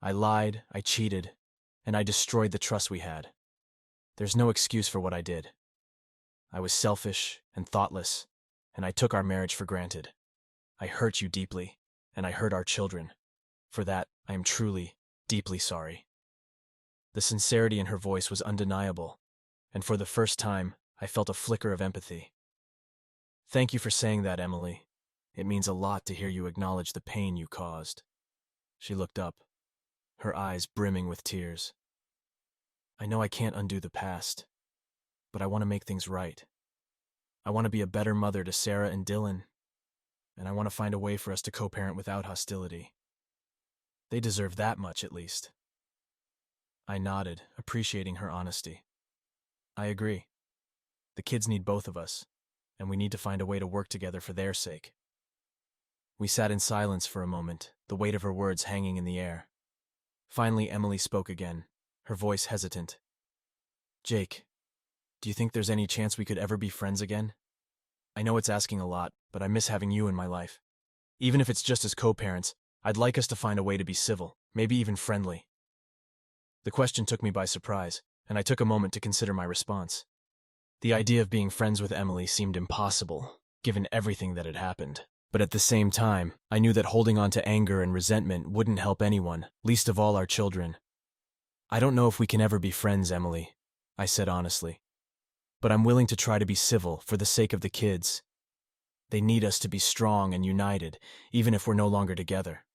I lied, I cheated, and I destroyed the trust we had. There's no excuse for what I did. I was selfish and thoughtless, and I took our marriage for granted. I hurt you deeply, and I hurt our children. For that, I am truly, deeply sorry." The sincerity in her voice was undeniable, and for the first time, I felt a flicker of empathy. "Thank you for saying that, Emily. It means a lot to hear you acknowledge the pain you caused." She looked up, her eyes brimming with tears. "I know I can't undo the past, but I want to make things right. I want to be a better mother to Sarah and Dylan, and I want to find a way for us to co-parent without hostility. They deserve that much, at least." I nodded, appreciating her honesty. "I agree. The kids need both of us, and we need to find a way to work together for their sake." We sat in silence for a moment, the weight of her words hanging in the air. Finally, Emily spoke again, her voice hesitant. "Jake, do you think there's any chance we could ever be friends again? I know it's asking a lot, but I miss having you in my life. Even if it's just as co-parents, I'd like us to find a way to be civil, maybe even friendly." The question took me by surprise, and I took a moment to consider my response. The idea of being friends with Emily seemed impossible, given everything that had happened. But at the same time, I knew that holding on to anger and resentment wouldn't help anyone, least of all our children. "I don't know if we can ever be friends, Emily," I said honestly. "But I'm willing to try to be civil for the sake of the kids. They need us to be strong and united, even if we're no longer together."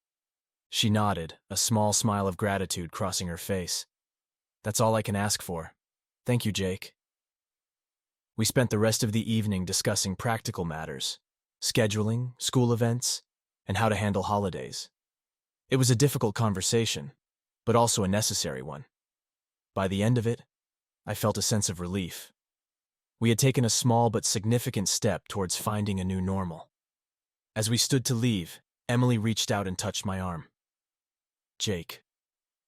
She nodded, a small smile of gratitude crossing her face. "That's all I can ask for. Thank you, Jake." We spent the rest of the evening discussing practical matters, scheduling, school events, and how to handle holidays. It was a difficult conversation, but also a necessary one. By the end of it, I felt a sense of relief. We had taken a small but significant step towards finding a new normal. As we stood to leave, Emily reached out and touched my arm. "Jake,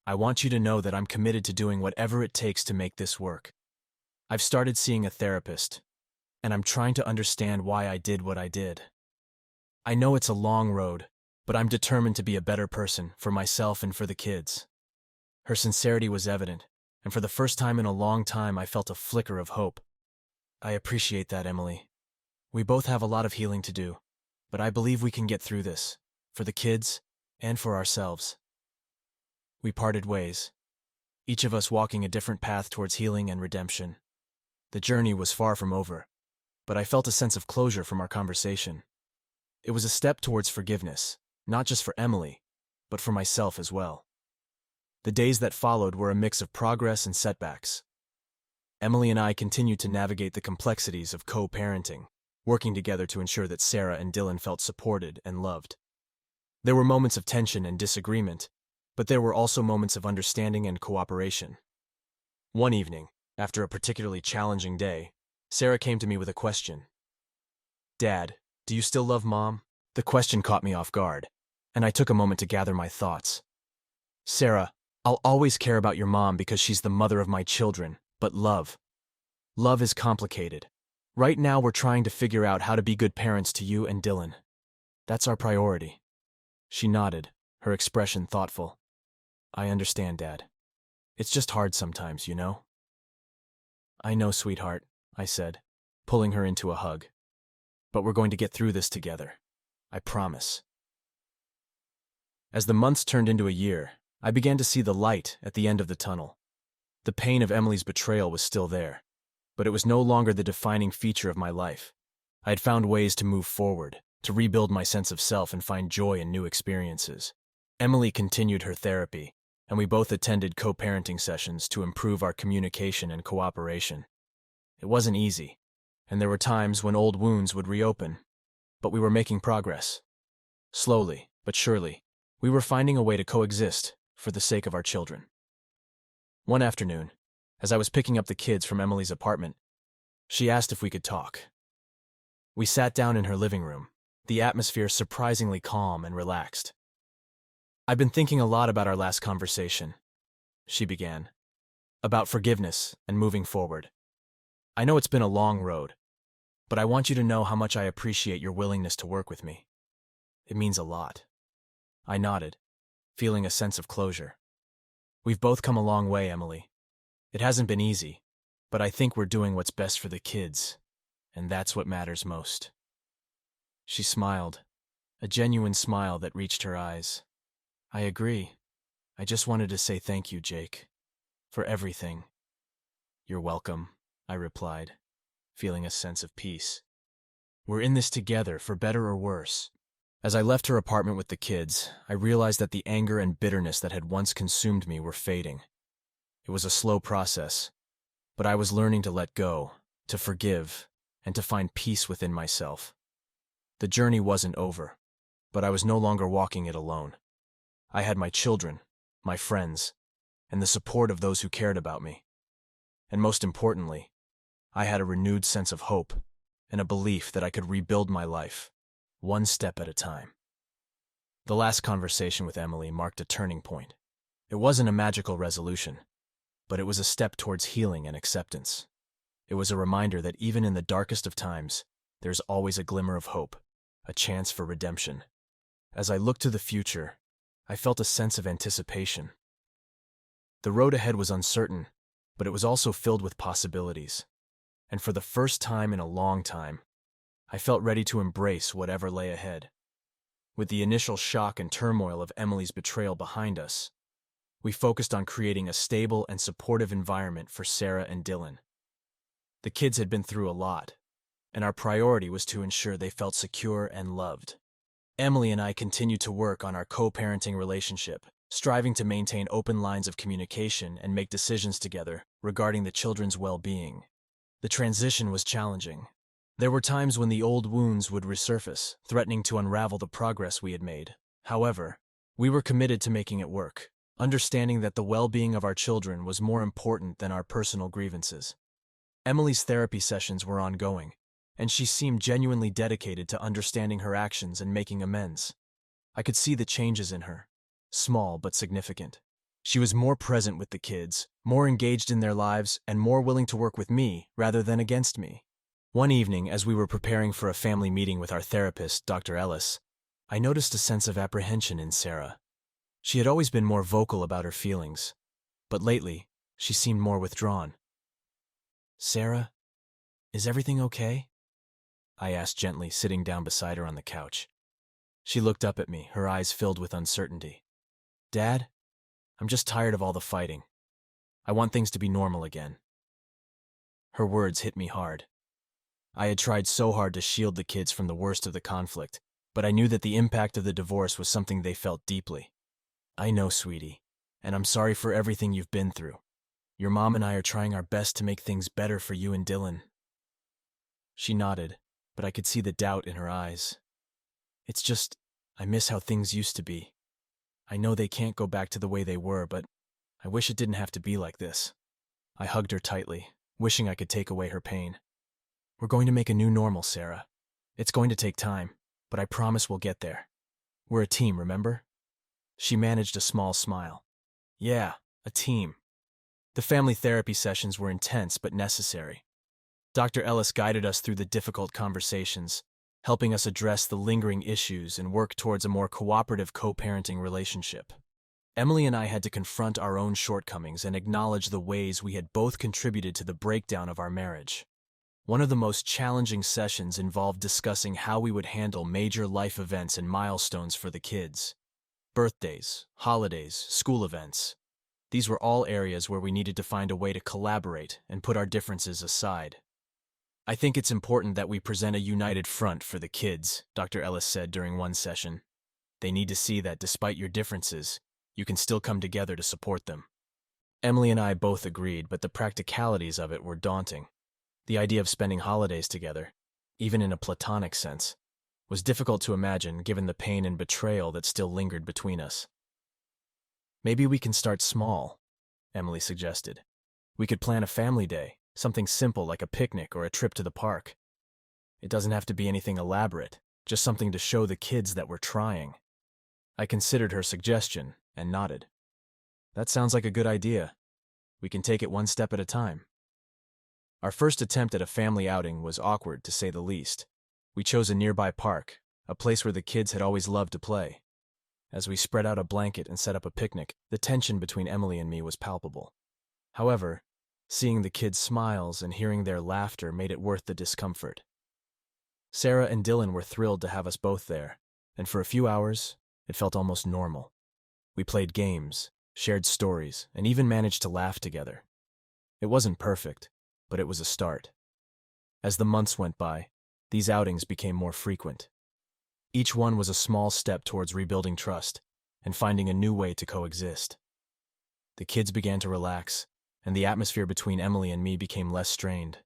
I want you to know that I'm committed to doing whatever it takes to make this work. I've started seeing a therapist, and I'm trying to understand why I did what I did. I know it's a long road, but I'm determined to be a better person for myself and for the kids." Her sincerity was evident, and for the first time in a long time I felt a flicker of hope. "I appreciate that, Emily. We both have a lot of healing to do, but I believe we can get through this, for the kids, and for ourselves. We parted ways, each of us walking a different path towards healing and redemption. The journey was far from over, but I felt a sense of closure from our conversation. It was a step towards forgiveness, not just for Emily, but for myself as well. The days that followed were a mix of progress and setbacks. Emily and I continued to navigate the complexities of co-parenting, working together to ensure that Sarah and Dylan felt supported and loved. There were moments of tension and disagreement, but there were also moments of understanding and cooperation. One evening, after a particularly challenging day, Sarah came to me with a question. "Dad, do you still love Mom?" The question caught me off guard, and I took a moment to gather my thoughts. "Sarah, I'll always care about your mom because she's the mother of my children, but love is complicated. Right now we're trying to figure out how to be good parents to you and Dylan. That's our priority." She nodded, her expression thoughtful. "I understand, Dad. It's just hard sometimes, you know?" "I know, sweetheart," I said, pulling her into a hug. "But we're going to get through this together. I promise." As the months turned into a year, I began to see the light at the end of the tunnel. The pain of Emily's betrayal was still there, but it was no longer the defining feature of my life. I had found ways to move forward, to rebuild my sense of self and find joy in new experiences. Emily continued her therapy, and we both attended co-parenting sessions to improve our communication and cooperation. It wasn't easy, and there were times when old wounds would reopen, but we were making progress. Slowly, but surely, we were finding a way to coexist for the sake of our children. One afternoon, as I was picking up the kids from Emily's apartment, she asked if we could talk. We sat down in her living room, the atmosphere surprisingly calm and relaxed. "I've been thinking a lot about our last conversation," she began, "about forgiveness and moving forward. I know it's been a long road, but I want you to know how much I appreciate your willingness to work with me. It means a lot." I nodded, feeling a sense of closure. "We've both come a long way, Emily. It hasn't been easy, but I think we're doing what's best for the kids, and that's what matters most." She smiled, a genuine smile that reached her eyes. "I agree. I just wanted to say thank you, Jake, for everything." "You're welcome," I replied, feeling a sense of peace. "We're in this together, for better or worse." As I left her apartment with the kids, I realized that the anger and bitterness that had once consumed me were fading. It was a slow process, but I was learning to let go, to forgive, and to find peace within myself. The journey wasn't over, but I was no longer walking it alone. I had my children, my friends, and the support of those who cared about me. And most importantly, I had a renewed sense of hope and a belief that I could rebuild my life, one step at a time. The last conversation with Emily marked a turning point. It wasn't a magical resolution, but it was a step towards healing and acceptance. It was a reminder that even in the darkest of times, there's always a glimmer of hope, a chance for redemption. As I looked to the future, I felt a sense of anticipation. The road ahead was uncertain, but it was also filled with possibilities. And for the first time in a long time, I felt ready to embrace whatever lay ahead. With the initial shock and turmoil of Emily's betrayal behind us, we focused on creating a stable and supportive environment for Sarah and Dylan. The kids had been through a lot, and our priority was to ensure they felt secure and loved. Emily and I continued to work on our co-parenting relationship, striving to maintain open lines of communication and make decisions together regarding the children's well-being. The transition was challenging. There were times when the old wounds would resurface, threatening to unravel the progress we had made. However, we were committed to making it work, understanding that the well-being of our children was more important than our personal grievances. Emily's therapy sessions were ongoing, and she seemed genuinely dedicated to understanding her actions and making amends. I could see the changes in her, small but significant. She was more present with the kids, more engaged in their lives, and more willing to work with me rather than against me. One evening, as we were preparing for a family meeting with our therapist, Dr. Ellis, I noticed a sense of apprehension in Sarah. She had always been more vocal about her feelings, but lately, she seemed more withdrawn. "Sarah, is everything okay?" I asked gently, sitting down beside her on the couch. She looked up at me, her eyes filled with uncertainty. Dad, I'm just tired of all the fighting. I want things to be normal again. Her words hit me hard. I had tried so hard to shield the kids from the worst of the conflict, but I knew that the impact of the divorce was something they felt deeply. I know, sweetie, and I'm sorry for everything you've been through. Your mom and I are trying our best to make things better for you and Dylan. She nodded, but I could see the doubt in her eyes. It's just, I miss how things used to be. I know they can't go back to the way they were, but I wish it didn't have to be like this. I hugged her tightly, wishing I could take away her pain. We're going to make a new normal, Sarah. It's going to take time, but I promise we'll get there. We're a team, remember? She managed a small smile. Yeah, a team. The family therapy sessions were intense but necessary. Dr. Ellis guided us through the difficult conversations, helping us address the lingering issues and work towards a more cooperative co-parenting relationship. Emily and I had to confront our own shortcomings and acknowledge the ways we had both contributed to the breakdown of our marriage. One of the most challenging sessions involved discussing how we would handle major life events and milestones for the kids. Birthdays, holidays, school events. These were all areas where we needed to find a way to collaborate and put our differences aside. I think it's important that we present a united front for the kids, Dr. Ellis said during one session. They need to see that despite your differences, you can still come together to support them. Emily and I both agreed, but the practicalities of it were daunting. The idea of spending holidays together, even in a platonic sense, was difficult to imagine given the pain and betrayal that still lingered between us. Maybe we can start small, Emily suggested. We could plan a family day, something simple like a picnic or a trip to the park. It doesn't have to be anything elaborate, just something to show the kids that we're trying. I considered her suggestion and nodded. That sounds like a good idea. We can take it one step at a time. Our first attempt at a family outing was awkward, to say the least. We chose a nearby park, a place where the kids had always loved to play. As we spread out a blanket and set up a picnic, the tension between Emily and me was palpable. However, seeing the kids' smiles and hearing their laughter made it worth the discomfort. Sarah and Dylan were thrilled to have us both there, and for a few hours, it felt almost normal. We played games, shared stories, and even managed to laugh together. It wasn't perfect, but it was a start. As the months went by, these outings became more frequent. Each one was a small step towards rebuilding trust and finding a new way to coexist. The kids began to relax, and the atmosphere between Emily and me became less strained.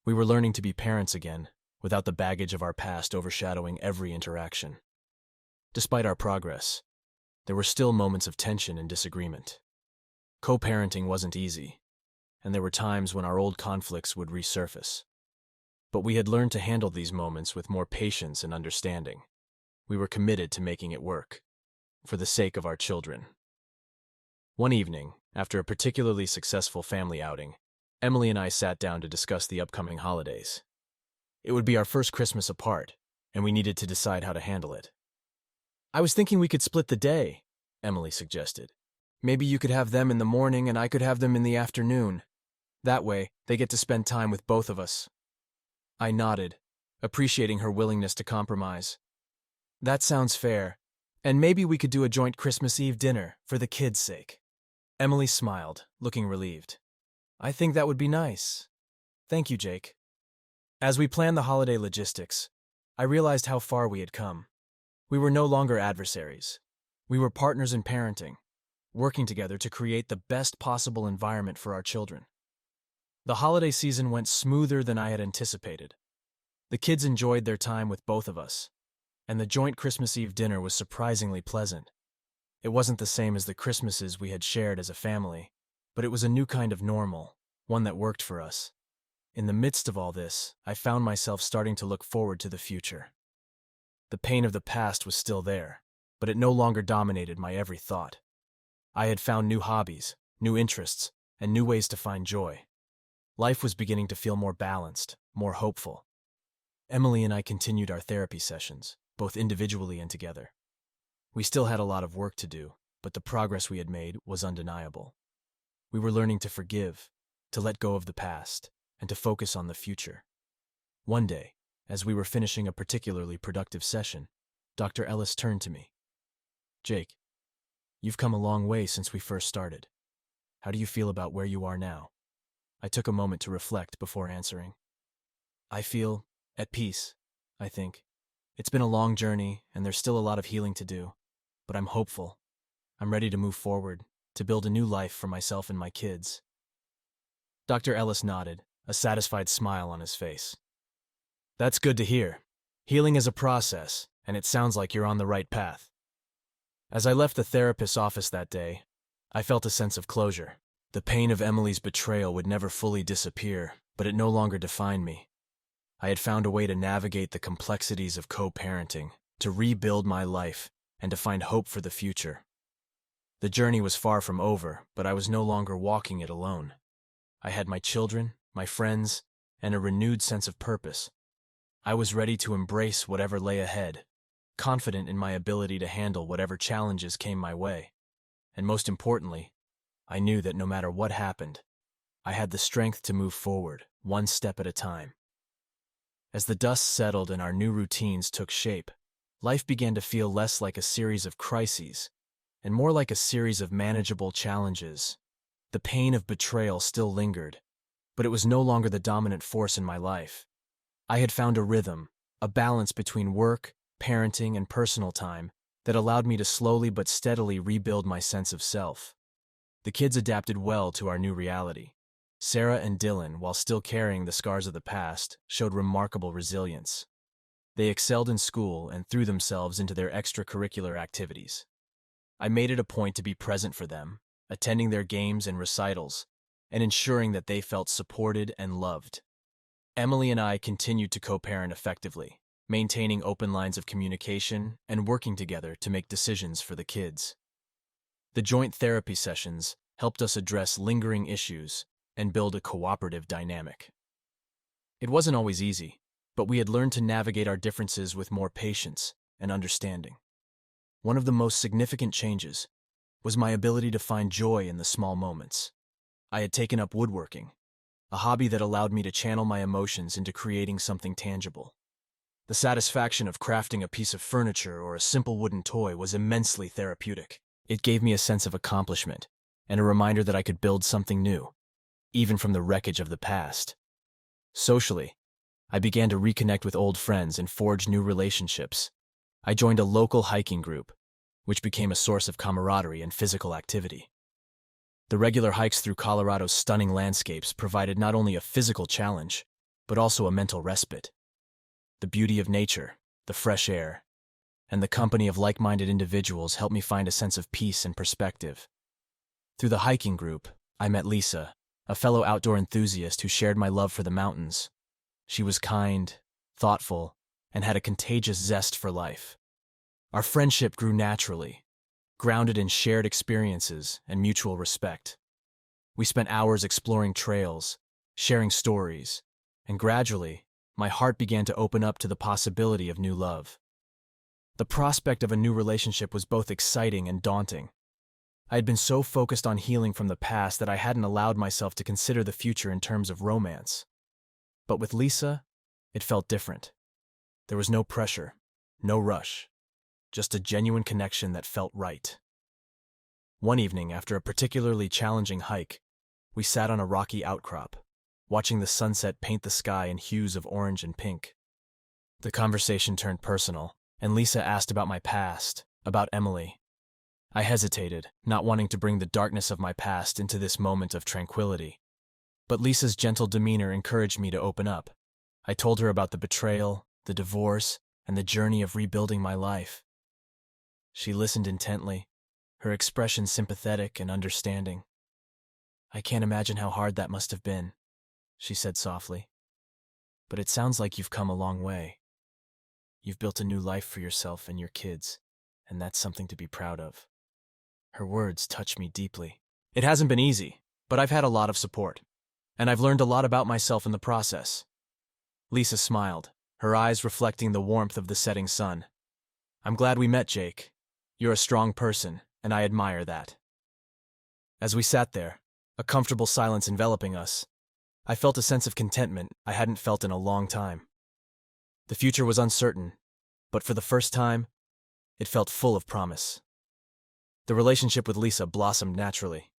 We were learning to be parents again, without the baggage of our past overshadowing every interaction. Despite our progress, there were still moments of tension and disagreement. Co-parenting wasn't easy, and there were times when our old conflicts would resurface. But we had learned to handle these moments with more patience and understanding. We were committed to making it work, for the sake of our children. One evening, after a particularly successful family outing, Emily and I sat down to discuss the upcoming holidays. It would be our first Christmas apart, and we needed to decide how to handle it. I was thinking we could split the day, Emily suggested. Maybe you could have them in the morning and I could have them in the afternoon. That way, they get to spend time with both of us. I nodded, appreciating her willingness to compromise. That sounds fair, and maybe we could do a joint Christmas Eve dinner for the kids' sake. Emily smiled, looking relieved. I think that would be nice. Thank you, Jake. As we planned the holiday logistics, I realized how far we had come. We were no longer adversaries. We were partners in parenting, working together to create the best possible environment for our children. The holiday season went smoother than I had anticipated. The kids enjoyed their time with both of us, and the joint Christmas Eve dinner was surprisingly pleasant. It wasn't the same as the Christmases we had shared as a family, but it was a new kind of normal, one that worked for us. In the midst of all this, I found myself starting to look forward to the future. The pain of the past was still there, but it no longer dominated my every thought. I had found new hobbies, new interests, and new ways to find joy. Life was beginning to feel more balanced, more hopeful. Emily and I continued our therapy sessions, both individually and together. We still had a lot of work to do, but the progress we had made was undeniable. We were learning to forgive, to let go of the past, and to focus on the future. One day, as we were finishing a particularly productive session, Dr. Ellis turned to me. Jake, you've come a long way since we first started. How do you feel about where you are now? I took a moment to reflect before answering. I feel at peace, I think. It's been a long journey, and there's still a lot of healing to do, but I'm hopeful. I'm ready to move forward, to build a new life for myself and my kids. Dr. Ellis nodded, a satisfied smile on his face. That's good to hear. Healing is a process, and it sounds like you're on the right path. As I left the therapist's office that day, I felt a sense of closure. The pain of Emily's betrayal would never fully disappear, but it no longer defined me. I had found a way to navigate the complexities of co-parenting, to rebuild my life, and to find hope for the future. The journey was far from over, but I was no longer walking it alone. I had my children, my friends, and a renewed sense of purpose. I was ready to embrace whatever lay ahead, confident in my ability to handle whatever challenges came my way. And most importantly, I knew that no matter what happened, I had the strength to move forward, one step at a time. As the dust settled and our new routines took shape, life began to feel less like a series of crises and more like a series of manageable challenges. The pain of betrayal still lingered, but it was no longer the dominant force in my life. I had found a rhythm, a balance between work, parenting, and personal time that allowed me to slowly but steadily rebuild my sense of self. The kids adapted well to our new reality. Sarah and Dylan, while still carrying the scars of the past, showed remarkable resilience. They excelled in school and threw themselves into their extracurricular activities. I made it a point to be present for them, attending their games and recitals, and ensuring that they felt supported and loved. Emily and I continued to co-parent effectively, maintaining open lines of communication and working together to make decisions for the kids. The joint therapy sessions helped us address lingering issues and build a cooperative dynamic. It wasn't always easy, but we had learned to navigate our differences with more patience and understanding. One of the most significant changes was my ability to find joy in the small moments. I had taken up woodworking, a hobby that allowed me to channel my emotions into creating something tangible. The satisfaction of crafting a piece of furniture or a simple wooden toy was immensely therapeutic. It gave me a sense of accomplishment and a reminder that I could build something new, even from the wreckage of the past. Socially, I began to reconnect with old friends and forge new relationships. I joined a local hiking group, which became a source of camaraderie and physical activity. The regular hikes through Colorado's stunning landscapes provided not only a physical challenge, but also a mental respite. The beauty of nature, the fresh air, and the company of like-minded individuals helped me find a sense of peace and perspective. Through the hiking group, I met Lisa, a fellow outdoor enthusiast who shared my love for the mountains. She was kind, thoughtful, and had a contagious zest for life. Our friendship grew naturally, grounded in shared experiences and mutual respect. We spent hours exploring trails, sharing stories, and gradually, my heart began to open up to the possibility of new love. The prospect of a new relationship was both exciting and daunting. I had been so focused on healing from the past that I hadn't allowed myself to consider the future in terms of romance. But with Lisa, it felt different. There was no pressure, no rush, just a genuine connection that felt right. One evening, after a particularly challenging hike, we sat on a rocky outcrop, watching the sunset paint the sky in hues of orange and pink. The conversation turned personal, and Lisa asked about my past, about Emily. I hesitated, not wanting to bring the darkness of my past into this moment of tranquility. But Lisa's gentle demeanor encouraged me to open up. I told her about the betrayal, the divorce, and the journey of rebuilding my life. She listened intently, her expression sympathetic and understanding. "I can't imagine how hard that must have been," she said softly. "But it sounds like you've come a long way. You've built a new life for yourself and your kids, and that's something to be proud of." Her words touched me deeply. It hasn't been easy, but I've had a lot of support, and I've learned a lot about myself in the process. Lisa smiled, her eyes reflecting the warmth of the setting sun. "I'm glad we met, Jake. You're a strong person, and I admire that." As we sat there, a comfortable silence enveloping us, I felt a sense of contentment I hadn't felt in a long time. The future was uncertain, but for the first time, It felt full of promise. The relationship with Lisa blossomed naturally.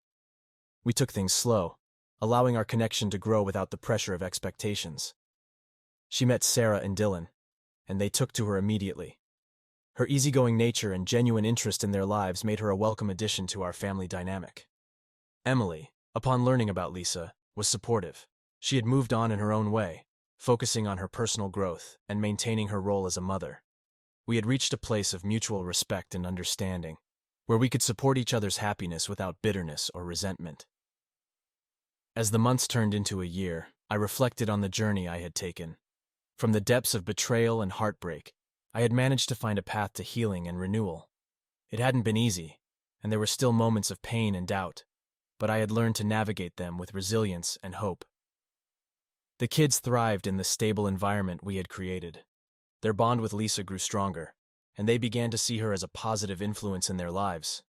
We took things slow, allowing our connection to grow without the pressure of expectations. She met Sarah and Dylan, and they took to her immediately. Her easygoing nature and genuine interest in their lives made her a welcome addition to our family dynamic. Emily, upon learning about Lisa, was supportive. She had moved on in her own way, focusing on her personal growth and maintaining her role as a mother. We had reached a place of mutual respect and understanding, where we could support each other's happiness without bitterness or resentment. As the months turned into a year, I reflected on the journey I had taken. From the depths of betrayal and heartbreak, I had managed to find a path to healing and renewal. It hadn't been easy, and there were still moments of pain and doubt, but I had learned to navigate them with resilience and hope. The kids thrived in the stable environment we had created. Their bond with Lisa grew stronger, and they began to see her as a positive influence in their lives.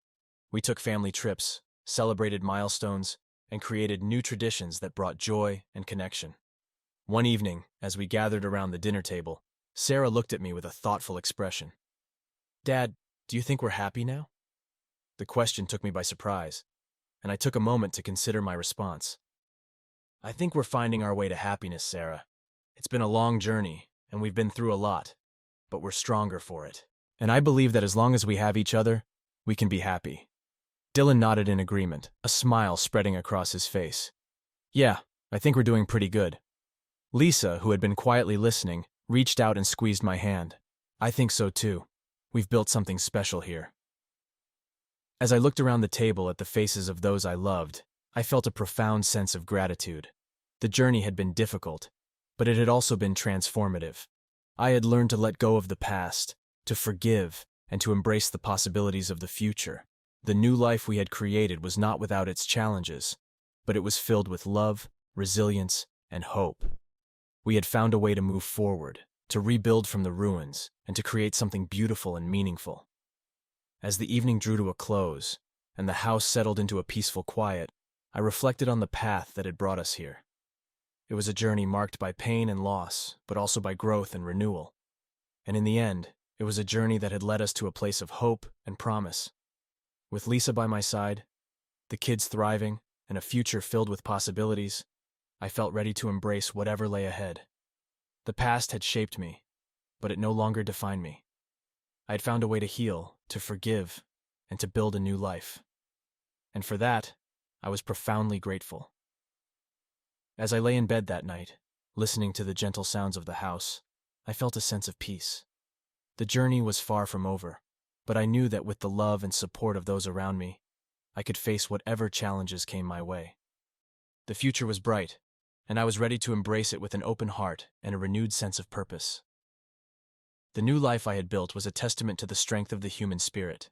We took family trips, celebrated milestones, and created new traditions that brought joy and connection. One evening, as we gathered around the dinner table, Sarah looked at me with a thoughtful expression. "Dad, do you think we're happy now?" The question took me by surprise, and I took a moment to consider my response. "I think we're finding our way to happiness, Sarah. It's been a long journey, and we've been through a lot, but we're stronger for it. And I believe that as long as we have each other, we can be happy." Dylan nodded in agreement, a smile spreading across his face. "Yeah, I think we're doing pretty good." Lisa, who had been quietly listening, reached out and squeezed my hand. "I think so too. We've built something special here." As I looked around the table at the faces of those I loved, I felt a profound sense of gratitude. The journey had been difficult, but it had also been transformative. I had learned to let go of the past, to forgive, and to embrace the possibilities of the future. The new life we had created was not without its challenges, but it was filled with love, resilience, and hope. We had found a way to move forward, to rebuild from the ruins, and to create something beautiful and meaningful. As the evening drew to a close, and the house settled into a peaceful quiet, I reflected on the path that had brought us here. It was a journey marked by pain and loss, but also by growth and renewal. And in the end, it was a journey that had led us to a place of hope and promise. With Lisa by my side, the kids thriving, and a future filled with possibilities, I felt ready to embrace whatever lay ahead. The past had shaped me, but it no longer defined me. I had found a way to heal, to forgive, and to build a new life. And for that, I was profoundly grateful. As I lay in bed that night, listening to the gentle sounds of the house, I felt a sense of peace. The journey was far from over, but I knew that with the love and support of those around me, I could face whatever challenges came my way. The future was bright, and I was ready to embrace it with an open heart and a renewed sense of purpose. The new life I had built was a testament to the strength of the human spirit,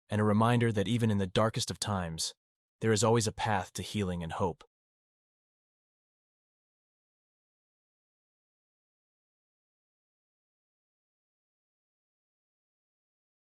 and a reminder that even in the darkest of times, there is always a path to healing and hope.